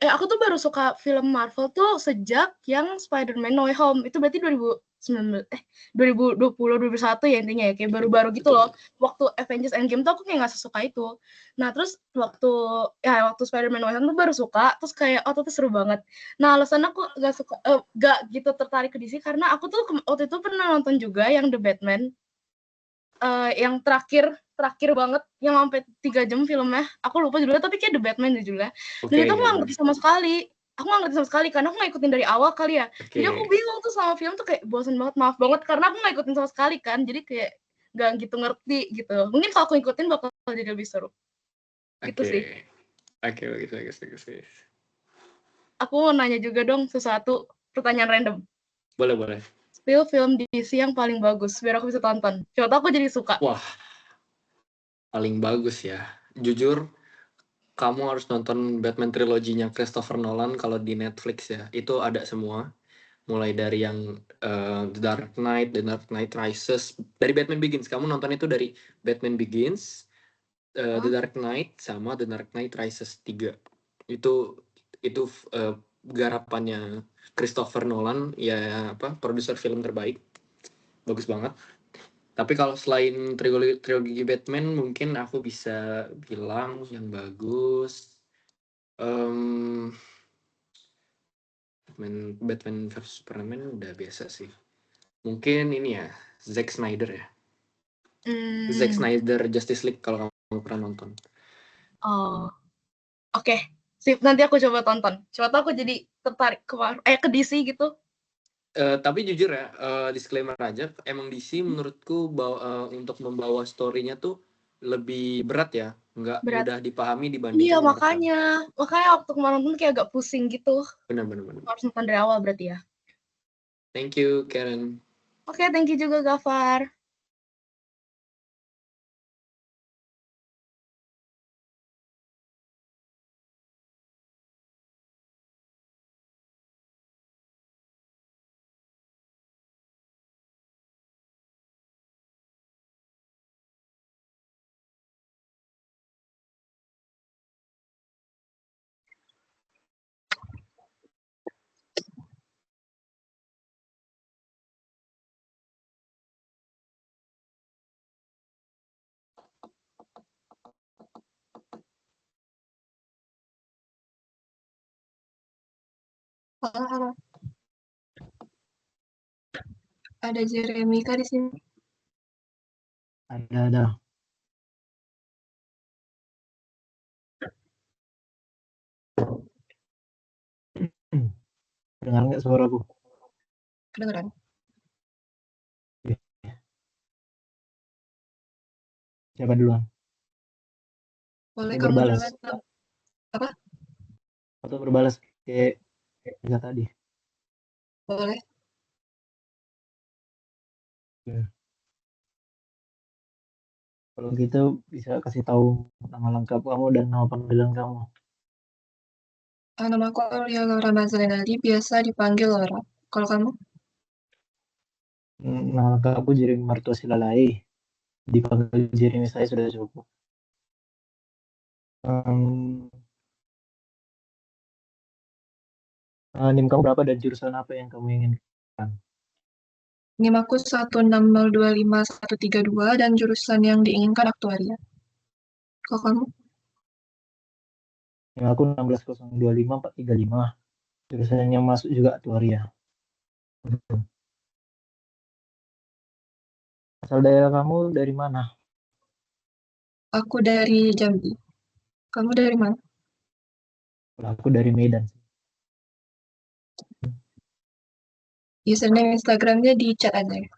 aku tuh baru suka film Marvel tuh sejak yang Spider-Man No Way Home. Itu berarti 2021 ya intinya ya, kayak baru-baru gitu loh. Waktu Avengers Endgame tuh aku kayak nggak sesuka itu. Nah terus waktu Spider-Man No Way Home tuh baru suka, terus kayak tuh seru banget. Nah alasan aku nggak gitu tertarik ke DC karena aku tuh waktu itu pernah nonton juga yang The Batman, yang terakhir banget yang sampai 3 jam filmnya. Aku lupa judulnya tapi kayak The Batman judulnya. Dan itu aku nggak ngerti sama sekali. Karena aku nggak ikutin dari awal kali ya. Jadi aku bingung tuh sama film tuh kayak bosan banget, maaf banget karena aku nggak ikutin sama sekali kan. Jadi kayak nggak gitu ngerti gitu. Mungkin kalau aku ikutin bakal jadi lebih seru. Gitu sih. Oke, bagus. Aku mau nanya juga dong sesuatu pertanyaan random. Boleh. Spill film DC yang paling bagus biar aku bisa tonton. Coba aku jadi suka. Wah, paling bagus ya. Jujur, kamu harus nonton Batman triloginya Christopher Nolan kalau di Netflix ya. Itu ada semua. Mulai dari yang The Dark Knight, The Dark Knight Rises, dari Batman Begins. Kamu nonton itu dari Batman Begins, The Dark Knight sama The Dark Knight Rises 3. Itu garapannya Christopher Nolan, ya produser film terbaik. Bagus banget. Tapi kalau selain trilogi Batman, mungkin aku bisa bilang yang bagus Batman vs Superman udah biasa sih. Mungkin ini ya, Zack Snyder ya. Zack Snyder Justice League kalau kamu pernah nonton. Oh, oke. Sip, nanti aku coba tonton. Coba aku jadi tertarik ke DC gitu. Tapi jujur ya, disclaimer aja, emang DC menurutku untuk membawa story-nya tuh lebih berat ya, nggak mudah dipahami dibandingkan Marvel. Makanya waktu kemarin nonton kayak agak pusing gitu. Benar. Harus nonton dari awal berarti ya. Thank you, Karen. Oke, thank you juga Gafar. Halo. Ada Jeremika di sini. Ada. Dengar nggak suaraku? Kedengeran. Siapa duluan? Boleh Atau kamu berbalas? duluan. Apa? Atau berbalas kayak tadi? Boleh. Kalau gitu bisa kasih tahu nama lengkap kamu dan nama panggilan kamu. Nama aku Aulia Laura Mazrenali, biasa dipanggil Laura. Kalau kamu? Nama lengkap aku Jeremy Martua Silalai. Dipanggil Jeremy saya sudah cukup. NIM kamu berapa dan jurusan apa yang kamu inginkan? NIM aku 160253132 dan jurusan yang diinginkan aktuaria. Kalau kamu? NIM aku 16025 jurusan yang masuk juga aktuaria. Asal daerah kamu dari mana? Aku dari Jambi. Kamu dari mana? Aku dari Medan. Username Instagramnya di chat aja ya?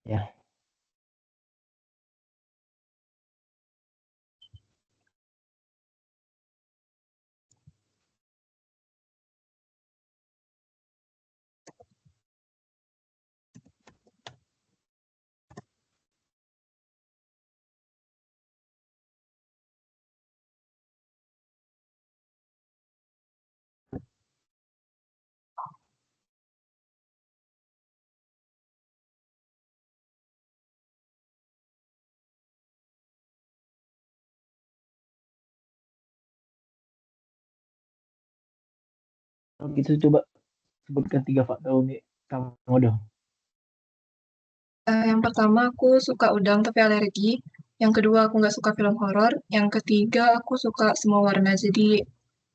Ya. Kalau gitu coba sebutkan 3 fakta unik kamu dong. Yang pertama aku suka udang tapi alergi. Yang kedua aku nggak suka film horor. Yang ketiga aku suka semua warna, jadi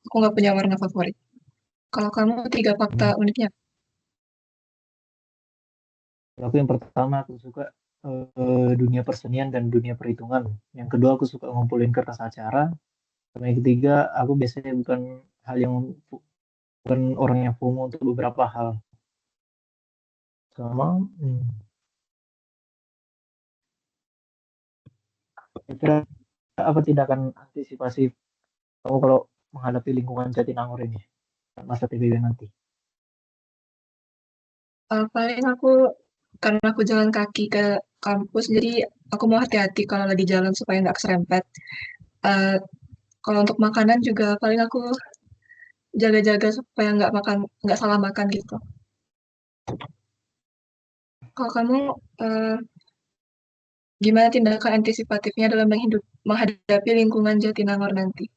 aku nggak punya warna favorit. Kalau kamu 3 fakta uniknya? Aku yang pertama aku suka dunia persenian dan dunia perhitungan. Yang kedua aku suka ngumpulin kertas acara. Sama yang ketiga aku biasanya bukan orang yang FOMO untuk beberapa hal. Sama kira apa tindakan antisipasi kamu kalau menghadapi lingkungan Jatinangor ini masa PBB nanti? Paling karena aku jalan kaki ke kampus, jadi aku mau hati-hati kalau lagi jalan supaya nggak keserempet. Kalau untuk makanan juga paling aku jaga-jaga supaya nggak salah makan gitu. Kalau kamu gimana tindakan antisipatifnya dalam menghadapi lingkungan Jatinangor nanti?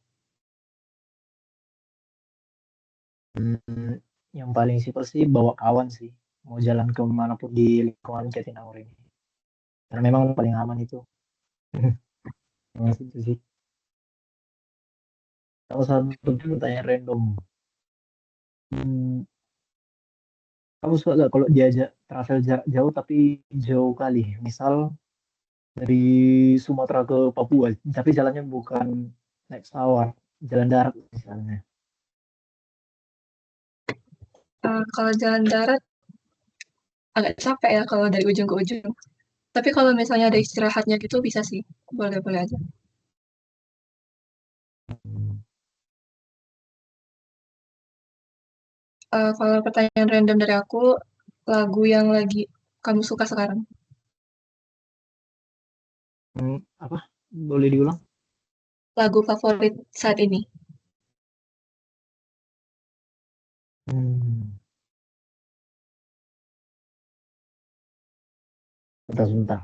Yang paling simpel sih bawa kawan sih. Mau jalan ke manapun di lingkungan Jatinangor ini. Karena memang paling aman itu. Itu sih. Kalau satu pertanyaan random. Kamu suka gak kalau diajak travel jarak jauh tapi jauh kali? Misal dari Sumatera ke Papua, tapi jalannya bukan naik pesawat, jalan darat misalnya. Kalau jalan darat agak capek ya kalau dari ujung ke ujung. Tapi kalau misalnya ada istirahatnya gitu bisa sih, boleh-boleh aja. Kalau pertanyaan random dari aku, lagu yang lagi kamu suka sekarang? Apa? Boleh diulang? Lagu favorit saat ini? Sebentar.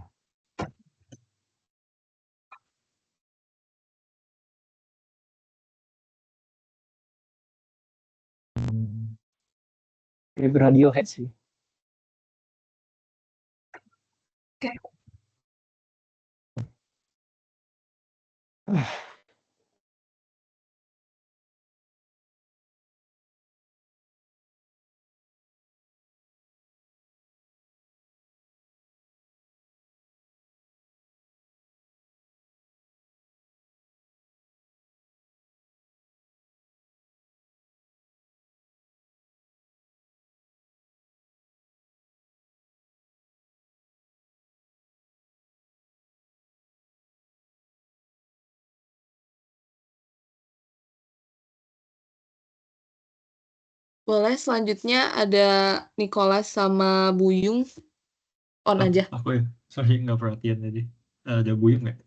Ini Radiohead sih. Oke. Boleh, selanjutnya ada Nicholas sama Buyung. On aja. Aku ya, sorry nggak perhatian tadi. Ada Buyung nggak?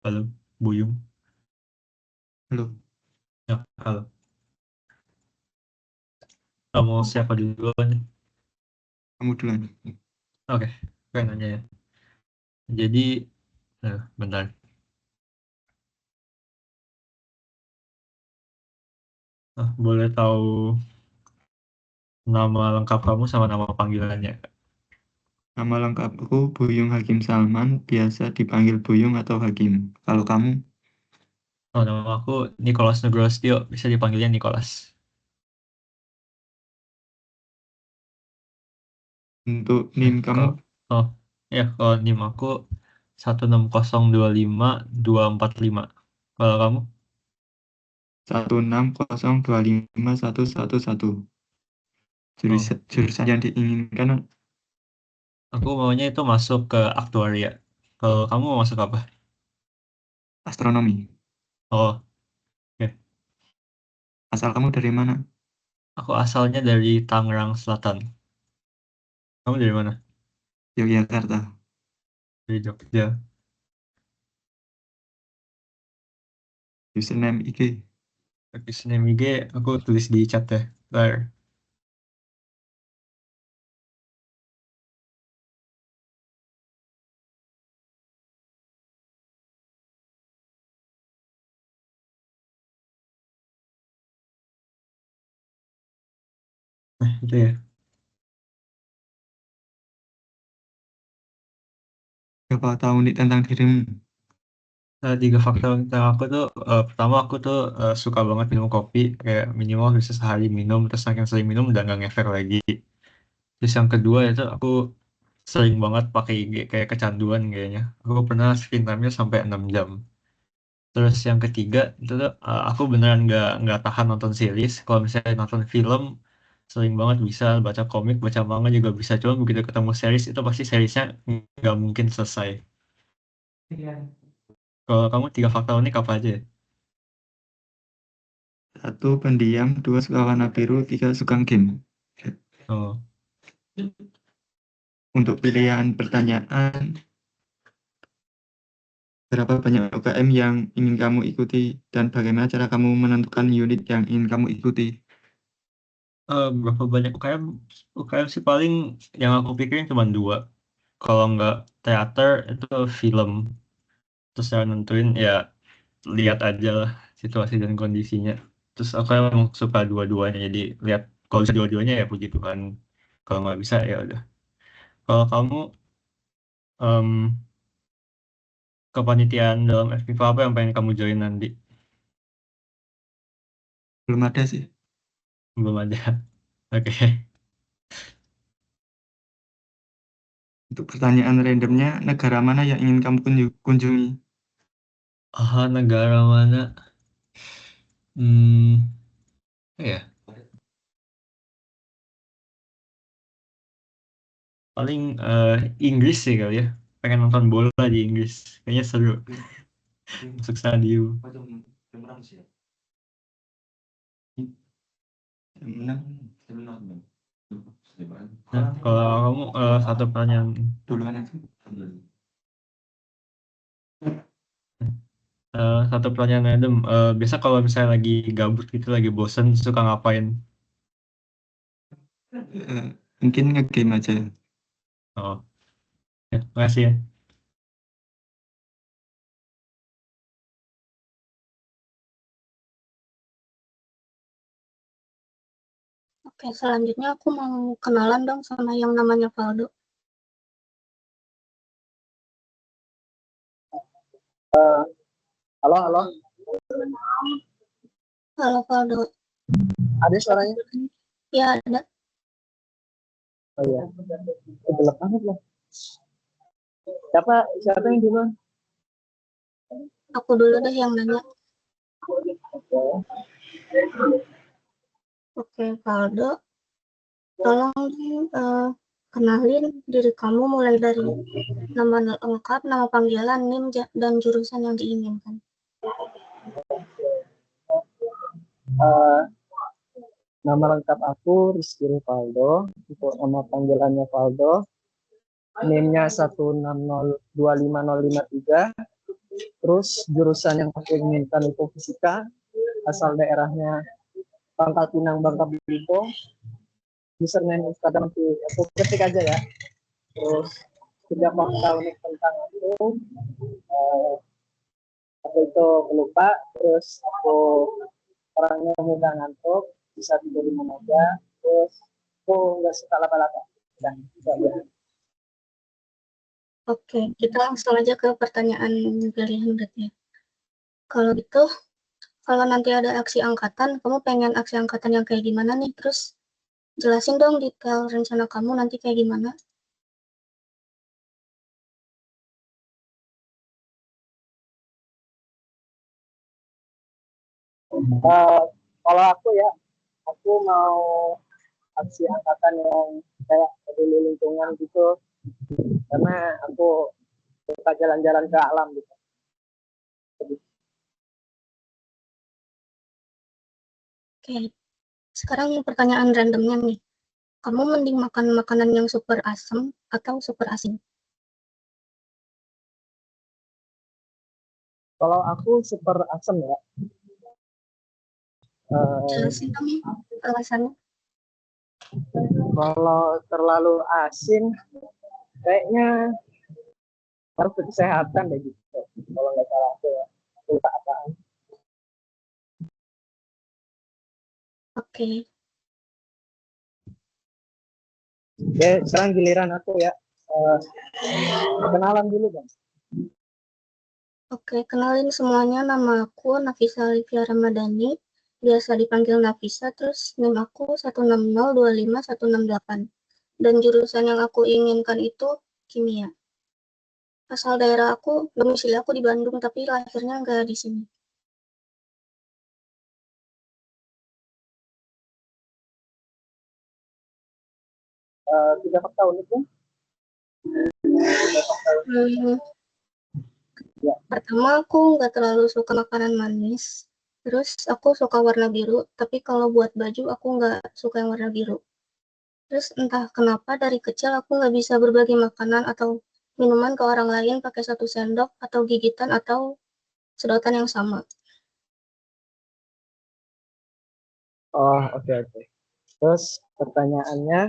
Halo, Buyung. Halo. Ya, halo. Kamu siapa dulu nih? Kamu duluan. Oke, gue nanya ya. Jadi, bentar. Boleh tahu nama lengkap kamu sama nama panggilannya? Nama lengkapku Buyung Hakim Salman, biasa dipanggil Buyung atau Hakim. Kalau kamu? Oh, nama aku Nicholas Nugrostio, bisa dipanggilnya Nicholas. Untuk NIM kamu? Kalau NIM aku 16025-245. Kalau kamu? 160251111. Jurusan yang diinginkan Aku maunya itu masuk ke aktuaria. Kalau kamu mau masuk apa? astronomi. Oh, Asal kamu dari mana? aku asalnya dari Tangerang Selatan. Kamu dari mana? Yogyakarta. Dari Jogja. Username IG. Username IG aku tulis di chat ya. Bentar. Itu ya. Berapa tahu nih tentang dirimu? 3 faktor tentang aku tuh, pertama aku tuh suka banget minum kopi, kayak minimal bisa sehari minum, terus saking sering minum udah nggak ngefek lagi. Terus yang kedua itu aku sering banget pakai IG, kayak kecanduan kayaknya. Aku pernah screen time-nya sampai 6 jam. Terus yang ketiga itu tuh aku beneran nggak tahan nonton series. Kalau misalnya nonton film sering banget bisa, baca komik, baca manga juga bisa. Cuma begitu ketemu series itu pasti seriesnya nggak mungkin selesai. Kalau kamu 3 faktor unik apa aja ya? 1. Pendiam. 2. Suka warna biru. 3. Suka game. Oh. Untuk pilihan pertanyaan, berapa banyak UKM yang ingin kamu ikuti dan bagaimana cara kamu menentukan unit yang ingin kamu ikuti? Berapa banyak UKM? UKM sih paling yang aku pikirin cuma 2. Kalau nggak teater itu film. Terus saya nentuin ya lihat aja lah situasi dan kondisinya. Terus aku emang suka dua-duanya, jadi lihat kalau bisa dua-duanya ya puji Tuhan. Kalau nggak bisa ya udah. Kalau kamu em, kepanitiaan dalam FPIPA apa yang pengen kamu join nanti? Belum ada sih. Belum ada. Oke. Untuk pertanyaan randomnya, negara mana yang ingin kamu kunjungi? Negara mana? Ya. Paling Inggris sih kali ya. Pengen nonton bola di Inggris. Kayaknya seru. Masuk stadium. Nah, kalau kamu satu pertanyaan Duluan aja. Satu pertanyaan random. Biasa kalau misalnya lagi gabut gitu, lagi bosen, suka ngapain? Mungkin nge-game aja. Oh, ya, makasih ya. Oke, selanjutnya aku mau kenalan dong sama yang namanya Valdo. Halo, Halo Valdo. ada suaranya? Ya ada. Oh iya, kebelet banget loh. Siapa yang duluan? Aku dulu deh yang nanya. Oke, Valdo. Tolong kenalin diri kamu mulai dari nama lengkap, nama panggilan, NIM, dan jurusan yang diinginkan. Eh, nama lengkap aku Rizky Rivaldo, untuk nama panggilannya Valdo, NIM-nya 1602553, terus jurusan yang aku inginkan itu fisika, asal daerahnya Pangkal Pinang, Bangka Belitung, username Instagram nanti aku ketik aja ya. Terus 3 fakta unik tentang aku itu pelupa, terus aku orangnya mudah ngantuk, bisa tidur di mana aja, terus aku nggak suka laba-laba. Dan itu aja. Oke, kita langsung aja ke pertanyaan pilihan berarti. Kalau gitu, kalau nanti ada aksi angkatan, kamu pengen aksi angkatan yang kayak gimana nih? Terus jelasin dong detail rencana kamu nanti kayak gimana. Kalau aku ya, aku mau aksi angkatan yang kayak peduli lingkungan gitu, karena aku suka jalan-jalan ke alam gitu. Oke, sekarang pertanyaan randomnya nih. Kamu mending makan makanan yang super asam atau super asin? Kalau aku super asam ya. Jelasin dong alasannya. Kalau terlalu asin, kayaknya harus kesehatan deh gitu. Kalau nggak salah aku ya. Lupa apaan. Oke, Oke, sekarang giliran aku ya. Kenalan dulu Bang. Oke, kenalin semuanya, nama aku Nafisa Olivia Ramadhani, biasa dipanggil Nafisa, terus NIM aku 1602518. Dan jurusan yang aku inginkan itu kimia. Asal daerah aku, domisili aku di Bandung, tapi lahirnya nggak di sini. Tiga fakta unik ya. Pertama, aku nggak terlalu suka makanan manis. Terus aku suka warna biru, tapi kalau buat baju aku nggak suka yang warna biru. Terus entah kenapa dari kecil aku nggak bisa berbagi makanan atau minuman ke orang lain pakai 1 sendok atau gigitan atau sedotan yang sama. Oh, oke. Terus pertanyaannya,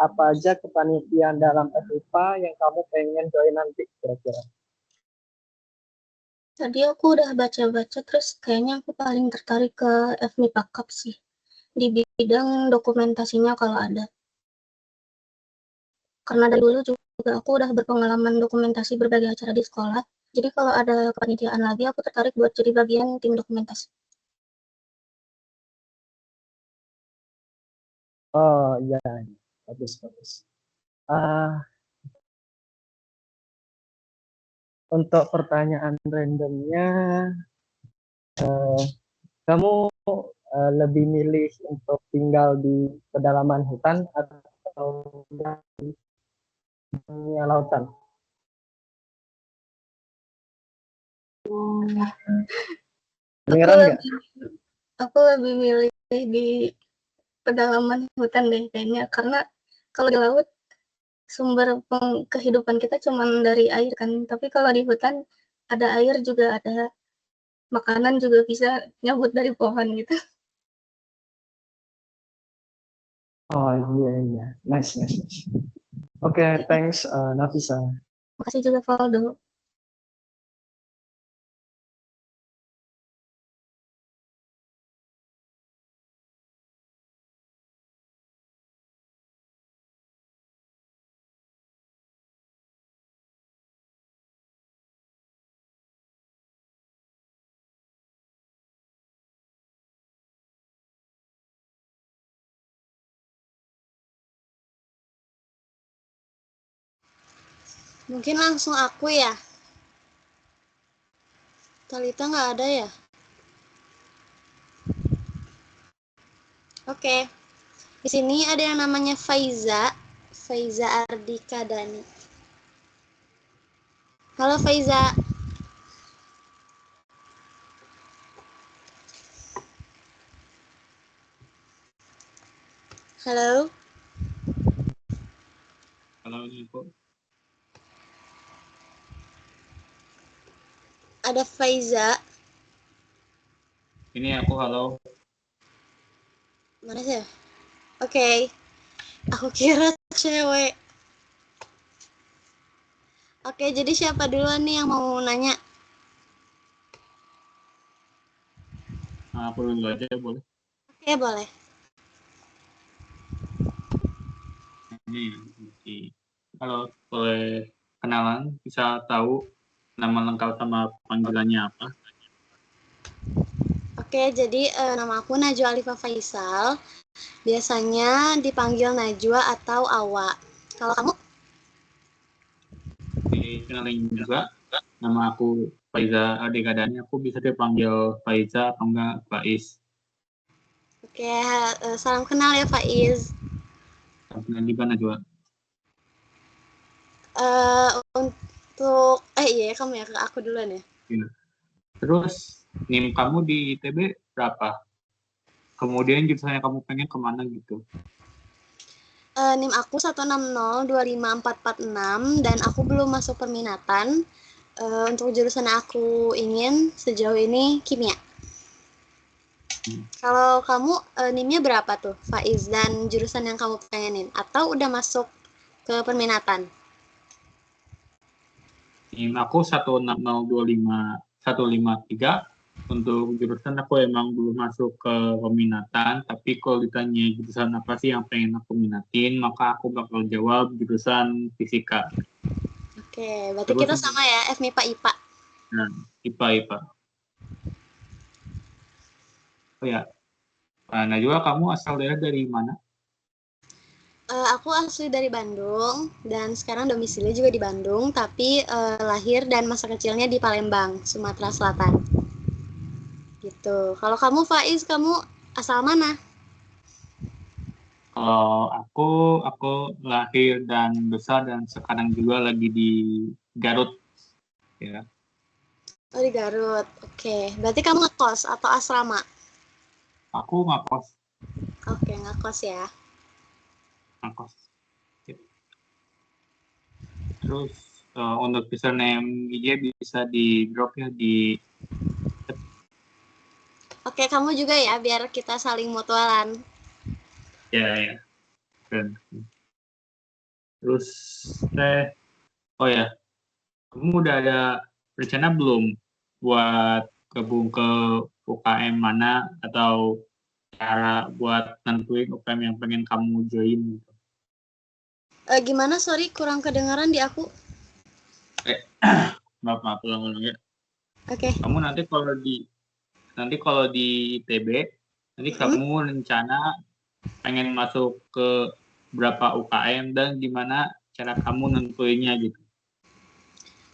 apa aja kepanitiaan dalam FIPA yang kamu pengen join nanti kira-kira? Tadi aku udah baca-baca, terus kayaknya aku paling tertarik ke FMIPA Cup sih, di bidang dokumentasinya kalau ada. Karena dari dulu juga aku udah berpengalaman dokumentasi berbagai acara di sekolah, jadi kalau ada kepanitiaan lagi aku tertarik buat jadi bagian tim dokumentasi. Oh iya, bagus. Untuk pertanyaan randomnya, kamu lebih milih untuk tinggal di pedalaman hutan atau di lautan? Aku lebih milih di pedalaman hutan deh kayaknya, karena kalau di laut sumber kehidupan kita cuma dari air kan, tapi kalau di hutan ada air juga ada makanan juga bisa nyabut dari pohon gitu. Oh iya, nice. Oke, thanks Nafisa. Makasih juga Valdo. Mungkin langsung aku ya. Talita nggak ada ya? Oke. Di sini ada yang namanya Faiza Ardika Dani. Halo Faiza. Halo, Halo Nico. ada Faiza. Ini aku, halo. Mana sih? Oke, aku kira cewek. Oke, jadi siapa duluan nih yang mau nanya? Nah, aku dulu aja boleh. Oke, boleh. Ini. Halo, boleh kenalan? Bisa tahu nama lengkap sama panggilannya apa? Oke, jadi nama aku Najwa Alifa Faisal. Biasanya dipanggil Najwa atau Awa. Kalau kamu? Kenalin juga. Nama aku Faiza Adikadani. Aku bisa dipanggil Faiza atau enggak Faiz. Oke, salam kenal ya Faiz. Salam juga Najwa. Untuk iya kamu ya, ke aku duluan ya. Ya. Terus NIM kamu di ITB berapa? Kemudian jurusannya kamu pengen kemana gitu? NIM aku 160-25446 dan aku belum masuk perminatan. Untuk jurusan aku ingin sejauh ini kimia. Kalau kamu NIM-nya berapa tuh, Faiz, dan jurusan yang kamu pengenin? Atau udah masuk ke perminatan? NIM aku 16025-153. Untuk jurusan aku emang belum masuk ke peminatan, tapi kalau ditanya jurusan apa sih yang pengen aku minatin, maka aku bakal jawab jurusan fisika. Oke, berarti kita sama ya, FMIPA-IPA. Nah, IPA. Oh ya, Najwa, kamu asal daerah dari mana? Aku asli dari Bandung, dan sekarang domisili juga di Bandung, tapi lahir dan masa kecilnya di Palembang, Sumatera Selatan. Gitu. Kalau kamu, Faiz, kamu asal mana? Kalau aku lahir dan besar dan sekarang juga lagi di Garut. Ya. Oh, di Garut. Oke. Berarti kamu ngekos atau asrama? Aku ngekos. Oke, ngekos ya. Ngekos. Terus untuk username IG bisa di drop ya di. Oke, kamu juga ya, biar kita saling mutualan. Ya. Keren. Terus oh ya, kamu udah ada rencana belum buat gabung ke UKM mana atau cara buat nentuin UKM yang pengen kamu join? Gimana? Sorry, kurang kedengaran di aku. Maaf, ulang ya. Oke. Kamu nanti kalau di ITB, nanti kamu rencana pengen masuk ke berapa UKM dan gimana cara kamu nentuinnya gitu.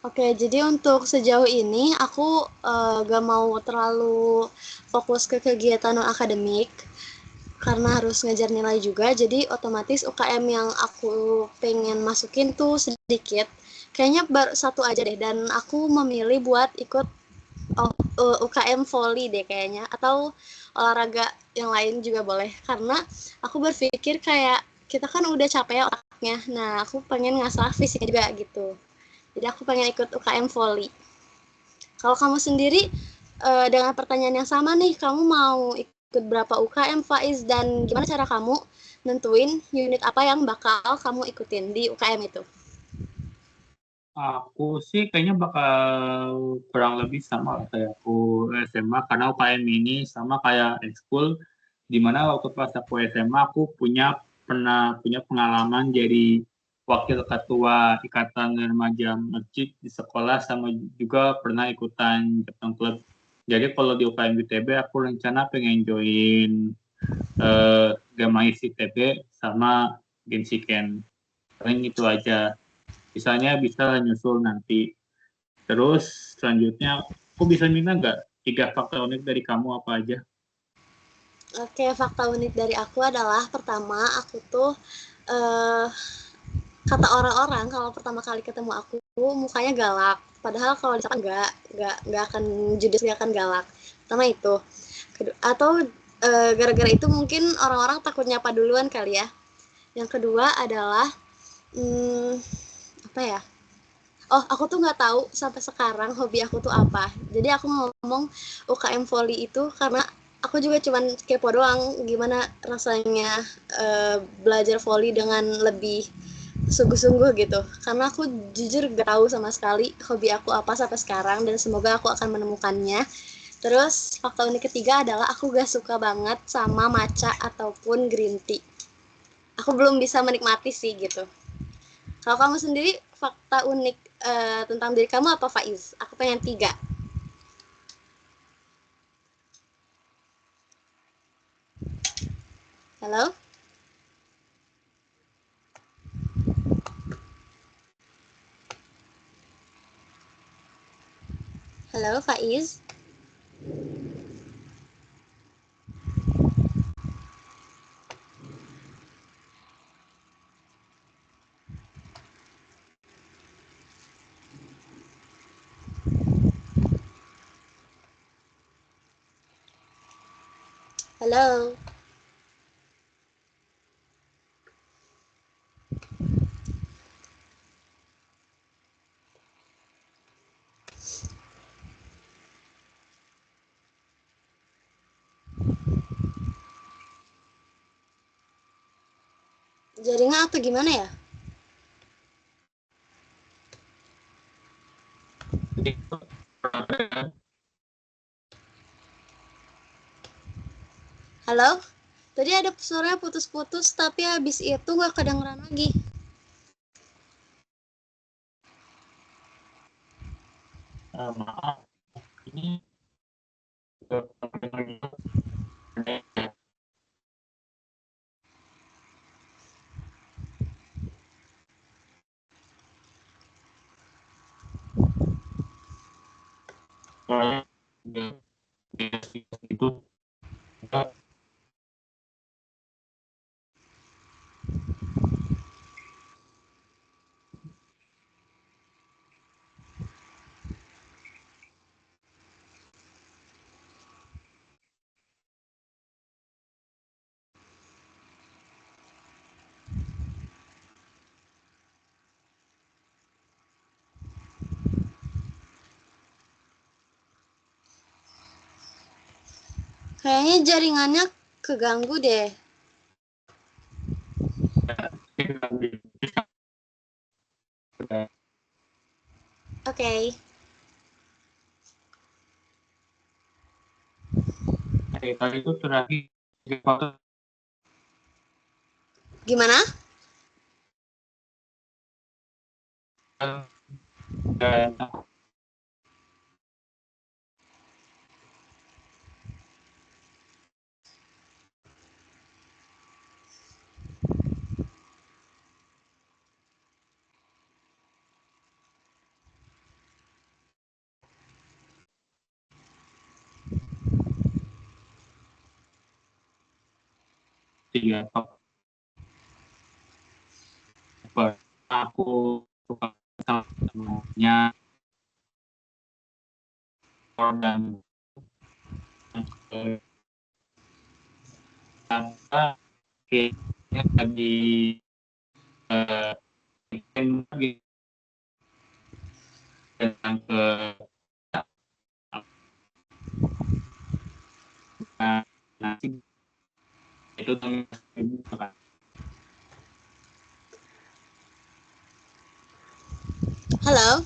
Oke, jadi untuk sejauh ini aku gak mau terlalu fokus ke kegiatan non-akademik karena harus ngejar nilai juga, jadi otomatis UKM yang aku pengen masukin tuh sedikit. Kayaknya baru satu aja deh, dan aku memilih buat ikut UKM volley deh kayaknya, atau olahraga yang lain juga boleh, karena aku berpikir kayak kita kan udah capek ya otaknya, nah aku pengen ngasah fisiknya juga gitu. Jadi aku pengen ikut UKM volley. Kalau kamu sendiri dengan pertanyaan yang sama nih, kamu mau ikut berapa UKM, Faiz, dan gimana cara kamu nentuin unit apa yang bakal kamu ikutin di UKM itu? Aku sih kayaknya bakal kurang lebih sama kayak aku SMA, karena UKM ini sama kayak ekskul, dimana waktu pas aku SMA aku pernah punya pengalaman jadi wakil ketua Ikatan Remaja Masjid di sekolah, sama juga pernah ikutan Jepang Club. Jadi kalau di UKM ITB aku rencana pengen join Gamais ITB sama Gensiken. Paling itu aja. Misalnya bisa nyusul nanti. Terus selanjutnya, aku bisa minta nggak 3 fakta unik dari kamu apa aja? Oke, fakta unik dari aku adalah pertama, aku tuh kata orang-orang kalau pertama kali ketemu aku mukanya galak. Padahal kalau misalkan nggak akan judes, nggak akan galak. Pertama itu. Atau gara-gara itu mungkin orang-orang takut nyapa duluan kali ya. Yang kedua adalah apa ya? Oh, aku tuh nggak tahu sampai sekarang hobi aku tuh apa. Jadi aku ngomong UKM Volley itu karena aku juga cuman kepo doang gimana rasanya belajar volley dengan lebih sungguh-sungguh gitu. Karena aku jujur gak tahu sama sekali hobi aku apa sampai sekarang dan semoga aku akan menemukannya. Terus fakta unik ketiga adalah aku gak suka banget sama matcha ataupun green tea. Aku belum bisa menikmati sih gitu. Kalau kamu sendiri fakta unik tentang diri kamu apa, Faiz? Aku pengen 3. Halo? Halo, Faiz? Halo? Jaringan atau gimana ya? Halo? Tadi ada suaranya putus-putus, tapi habis itu nggak kedengeran lagi. Maaf, ini itu Kayaknya jaringannya keganggu deh. Oke. Tadi itu terakhir foto Gimana? dan tiga aku suka sama dan kayaknya lagi lagi tentang ke nasi itu kan. Halo?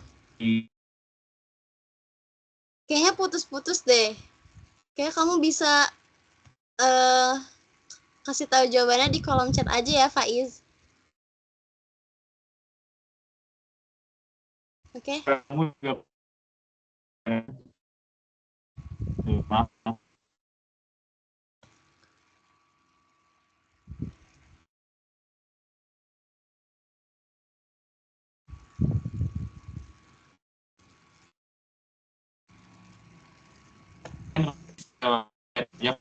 Kayaknya putus-putus deh. Kayaknya kamu bisa kasih tahu jawabannya di kolom chat aja ya, Faiz. Oke? Kamu juga maaf. Ya,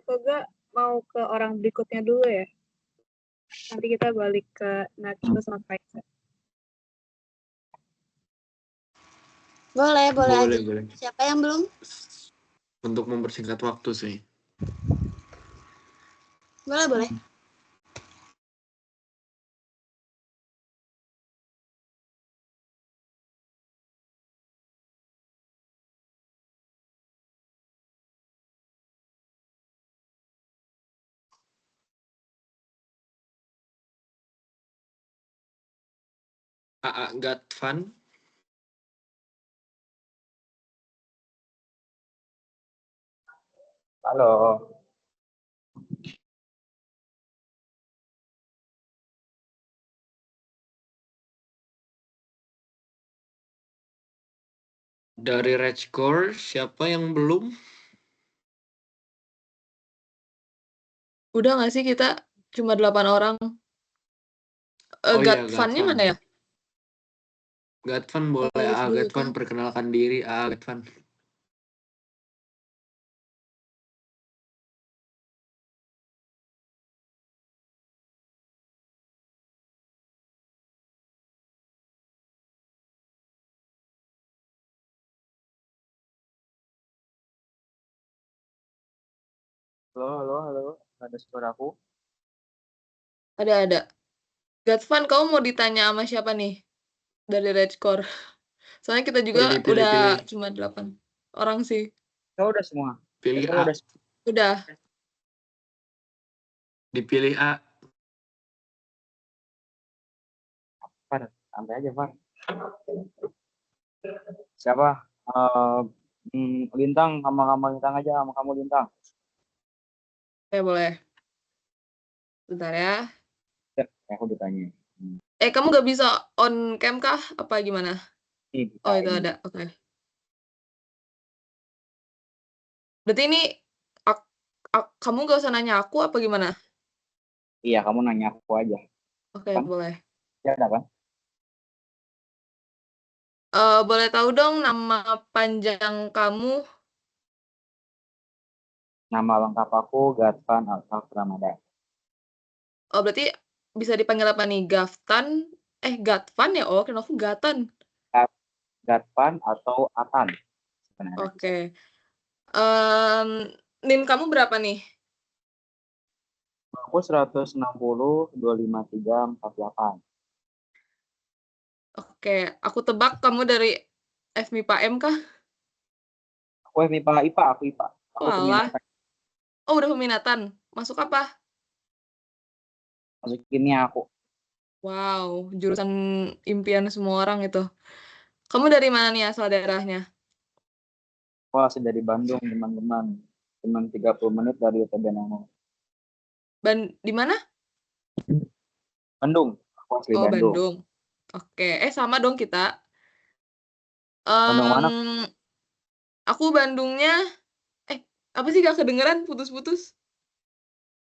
atau enggak mau ke orang berikutnya dulu ya? Nanti kita balik ke Najwa sama Faisal. Boleh aja. Boleh. Siapa yang belum? Untuk mempersingkat waktu sih. Boleh. Got fun? Halo. Dari Redcore, siapa yang belum? Udah nggak sih kita cuma 8 orang? Oh iya, Got fun-nya Got fun. mana ya? Got fun boleh. Live dulu Got fun kan. perkenalkan diri. Got fun. Halo. Ada suaraku? Ada. Got fun, kamu mau ditanya sama siapa nih? Dari Redcore. Soalnya kita juga Pilih. udah cuma 8 orang sih. Oh, udah semua. Pilih Oh, A. Udah. Dipilih A. Far, santai aja, Far. Siapa? Lintang, sama kamu Lintang aja, sama kamu Lintang. Ya boleh. Bentar ya. Aku ditanya. Kamu nggak bisa on cam kah? Apa gimana? Oh, itu ada. Oke. Berarti ini kamu nggak usah nanya aku apa gimana? Iya, kamu nanya aku aja. Oke, Kan? boleh. Ya, ada kan? Boleh tahu dong nama panjang kamu? Nama lengkap aku Gatvan Alsaf Ramadan. Oh, berarti bisa dipanggil apa nih? Gatvan ya? Oh, kenapa aku Gatan? Gatvan atau Atan. Oke. NIM kamu berapa nih? Aku 160 253 48. Oke, aku tebak kamu dari FMIPA M kah? Aku IPA, aku IPA. Aku peminatan. Oh, udah peminatan. Masuk apa? Masuk kimia aku. Wow, jurusan impian semua orang itu. Kamu dari mana nih asal daerahnya? Aku asli dari Bandung, teman-teman. Cuma 30 menit dari UTB Nangor. Di mana? Bandung. Aku asli Bandung. Bandung. Oke, sama dong kita. Bandung mana? Aku Bandungnya, apa sih gak kedengeran? Putus-putus.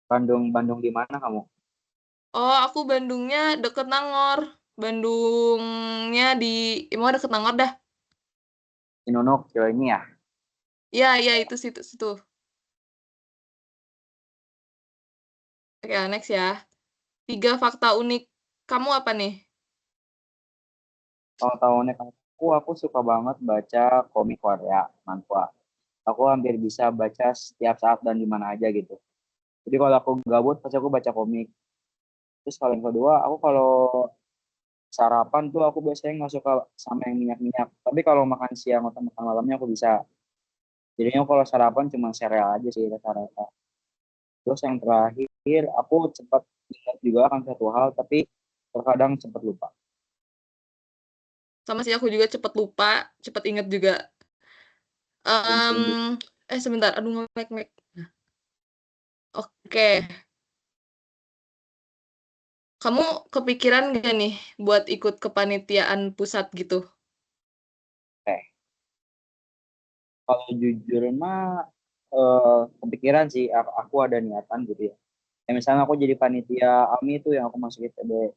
Bandung di mana kamu? Oh, aku Bandungnya deket Nangor. Bandungnya mau deket Nangor dah. Inunuk, ini ya? Iya, itu situ. Oke, next ya. 3 fakta unik kamu apa nih? Tahu unik aku suka banget baca komik Korea, manhwa. Aku hampir bisa baca setiap saat dan di mana aja gitu. Jadi kalau aku gabut, pasti aku baca komik. Terus kalau yang kedua, aku kalau sarapan tuh aku biasanya nggak suka sama yang minyak-minyak. Tapi kalau makan siang atau makan malamnya aku bisa. Jadinya kalau sarapan cuma sereal aja sih rata-rata. Terus yang terakhir, aku cepat ingat juga akan satu hal, tapi terkadang cepat lupa. Sama sih, aku juga cepet lupa, cepet inget juga. Sebentar, aduh nge-lag. Oke. Kamu kepikiran gak nih buat ikut kepanitiaan pusat gitu? Kalau jujur mah kepikiran sih, aku ada niatan gitu ya. Misalnya aku jadi panitia AMI itu yang aku masuk ITB.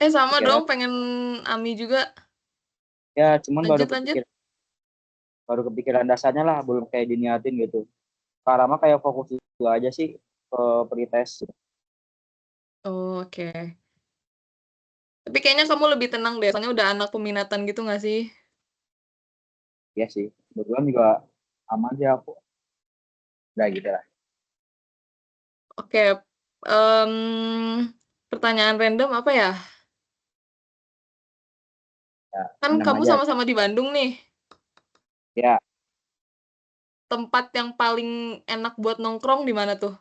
Sama dong, pengen AMI juga. Ya, cuman lanjut. baru kepikiran dasarnya lah, belum kayak diniatin gitu. Karena kayak fokus Itu aja sih pretest. Oh, oke. Tapi kayaknya kamu lebih tenang deh, soalnya udah anak peminatan gitu nggak sih? Ya sih, kebetulan juga aman aja aku. Udah gitu lah. Oke, pertanyaan random apa ya? Ya, Kan random kamu aja. sama-sama di Bandung nih. Ya, Tempat yang paling enak buat nongkrong di mana tuh?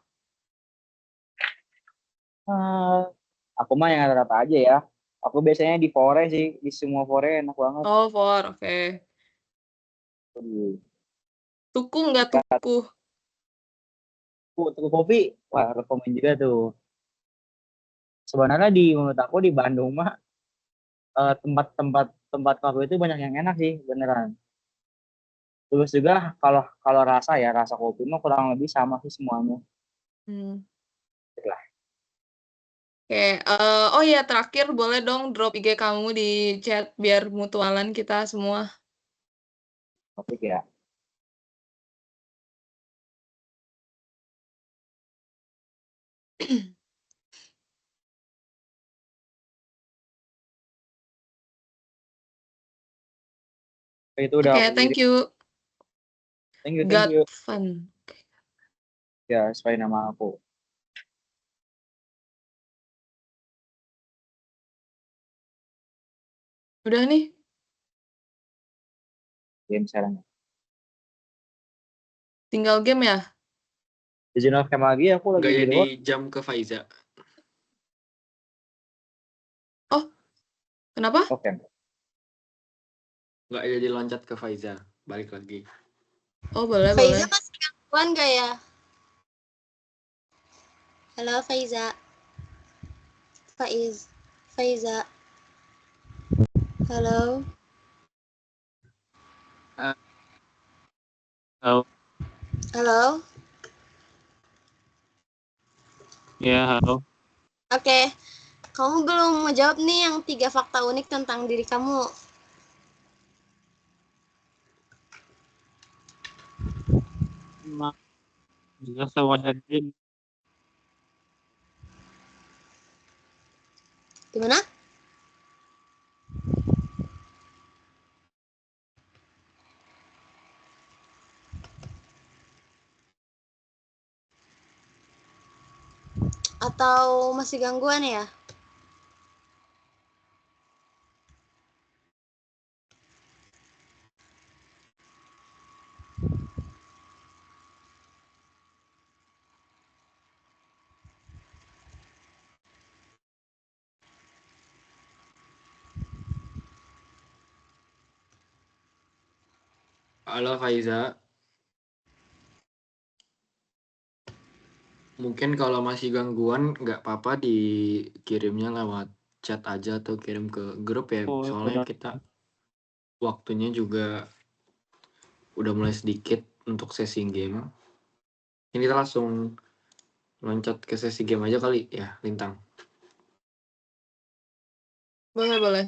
aku mah yang rata-rata aja ya. Aku biasanya di Fore sih, di semua Fore enak banget. Oh, oke. Tuku nggak Dekat tuku? tuku kopi, wah rekomen juga tuh. Sebenarnya menurut aku di Bandung mah tempat kopi itu banyak yang enak sih, beneran. Terus juga kalau kalau rasa kopi mah kurang lebih sama sih semuanya. Hmm. Lah, Oke, oh iya terakhir boleh dong drop IG kamu di chat biar mutualan kita semua. topik ya. Itu udah Oke, aku thank kirim. you. Thank you. Got fun. Ya, sesuai nama aku. Udah nih. Game sekarang. Tinggal game ya? Izin off cam lagi aku lagi Nggak di jadi luar. jam ke Faiza. Oh, kenapa? Oke. Nggak jadi loncat ke Faiza. Balik lagi. Oh, boleh, Faiza boleh. masih gangguan gak ya? Halo Faiza. Faiza. Halo. Halo. Halo. Ya, halo. Oke. Kamu belum menjawab nih yang 3 fakta unik tentang diri kamu. Juga sama Hedin. Gimana? Atau masih gangguan ya? Halo Faiza. Mungkin kalau masih gangguan nggak apa-apa dikirimnya lewat chat aja atau kirim ke grup ya. Oh, Soalnya udah. kita waktunya juga udah mulai sedikit untuk sesi game. Ini kita langsung loncat ke sesi game aja kali ya, Lintang. Boleh, boleh.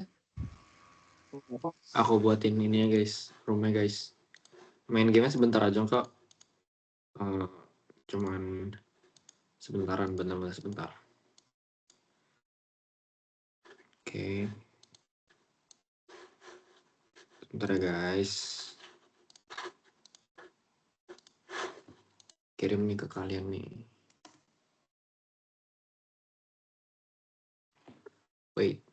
Aku buatin ini ya guys, roomnya guys. Main gamenya sebentar aja kok. Cuman sebentaran, benar-benar sebentar. Oke. Sebentar ya guys. Kirim nih ke kalian nih. Wait.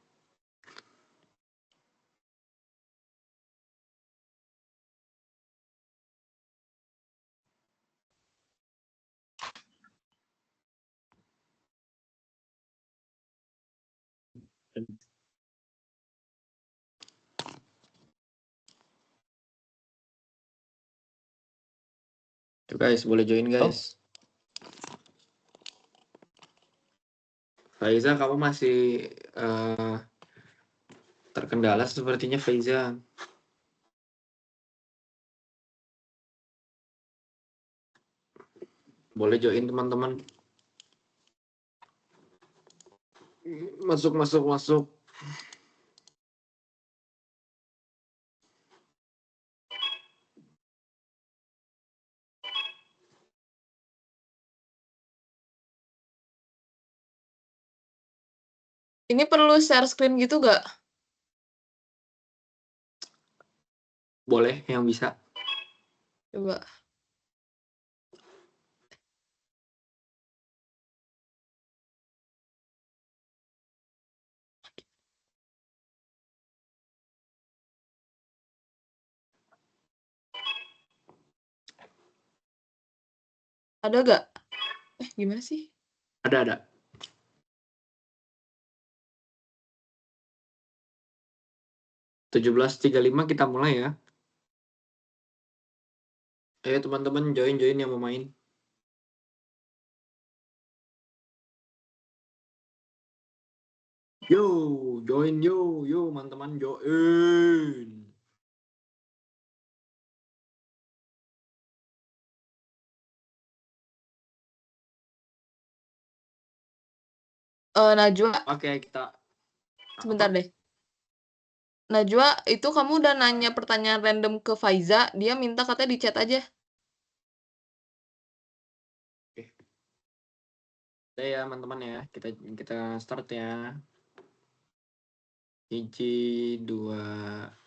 Tuh guys, boleh join guys. Faiza, kamu masih terkendala sepertinya Faiza. Boleh join teman-teman. Masuk. Ini perlu share screen gitu gak? Boleh yang bisa. Coba. Ada gak? Gimana sih? Ada. 17.35 kita mulai ya. Ayo teman-teman join yang mau main. Yo, join yo teman-teman join. Najwa, Oke, kita sebentar deh. Najwa, itu kamu udah nanya pertanyaan random ke Faiza, dia minta katanya di chat aja. Udah ya teman-teman ya, kita start ya. 1, 2.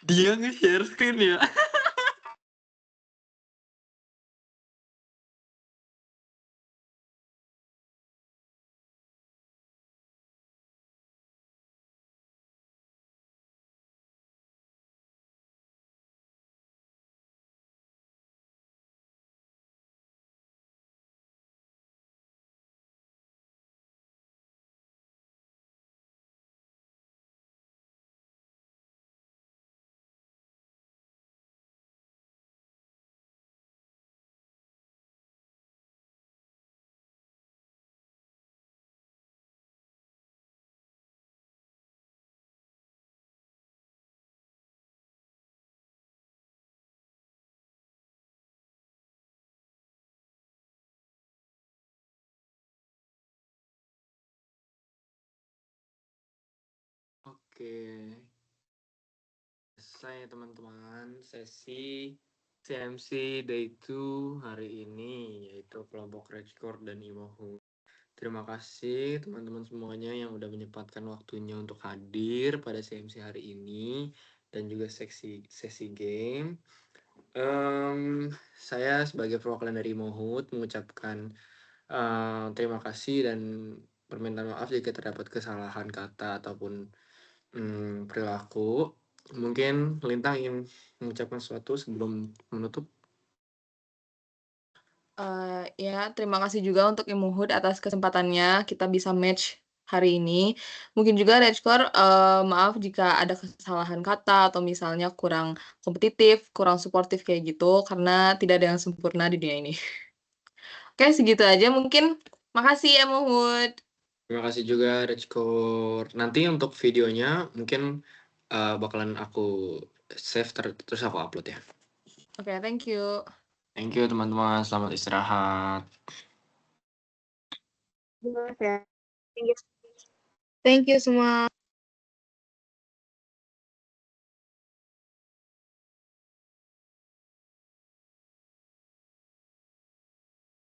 Dia nge-share screen ya. Oke. Selesai teman-teman sesi CMC Day 2 hari ini, yaitu kelompok Redcore dan Imohu. Terima kasih teman-teman semuanya yang udah menyempatkan waktunya untuk hadir pada CMC hari ini. dan juga sesi game. Saya sebagai perwakilan dari Imohut mengucapkan terima kasih dan permintaan maaf jika terdapat kesalahan kata ataupun perilaku. Mungkin Lintang ingin mengucapkan sesuatu sebelum menutup? Ya, terima kasih juga untuk Imohut atas kesempatannya kita bisa match hari ini. Mungkin juga Redcore, maaf jika ada kesalahan kata atau misalnya kurang kompetitif, kurang suportif kayak gitu, karena tidak ada yang sempurna di dunia ini. Oke, segitu aja mungkin. Makasih Imohut. Terima kasih juga Redcore. Nanti untuk videonya mungkin bakalan aku save terus aku upload ya. Oke, thank you. Thank you teman-teman, selamat istirahat. Thank you semua.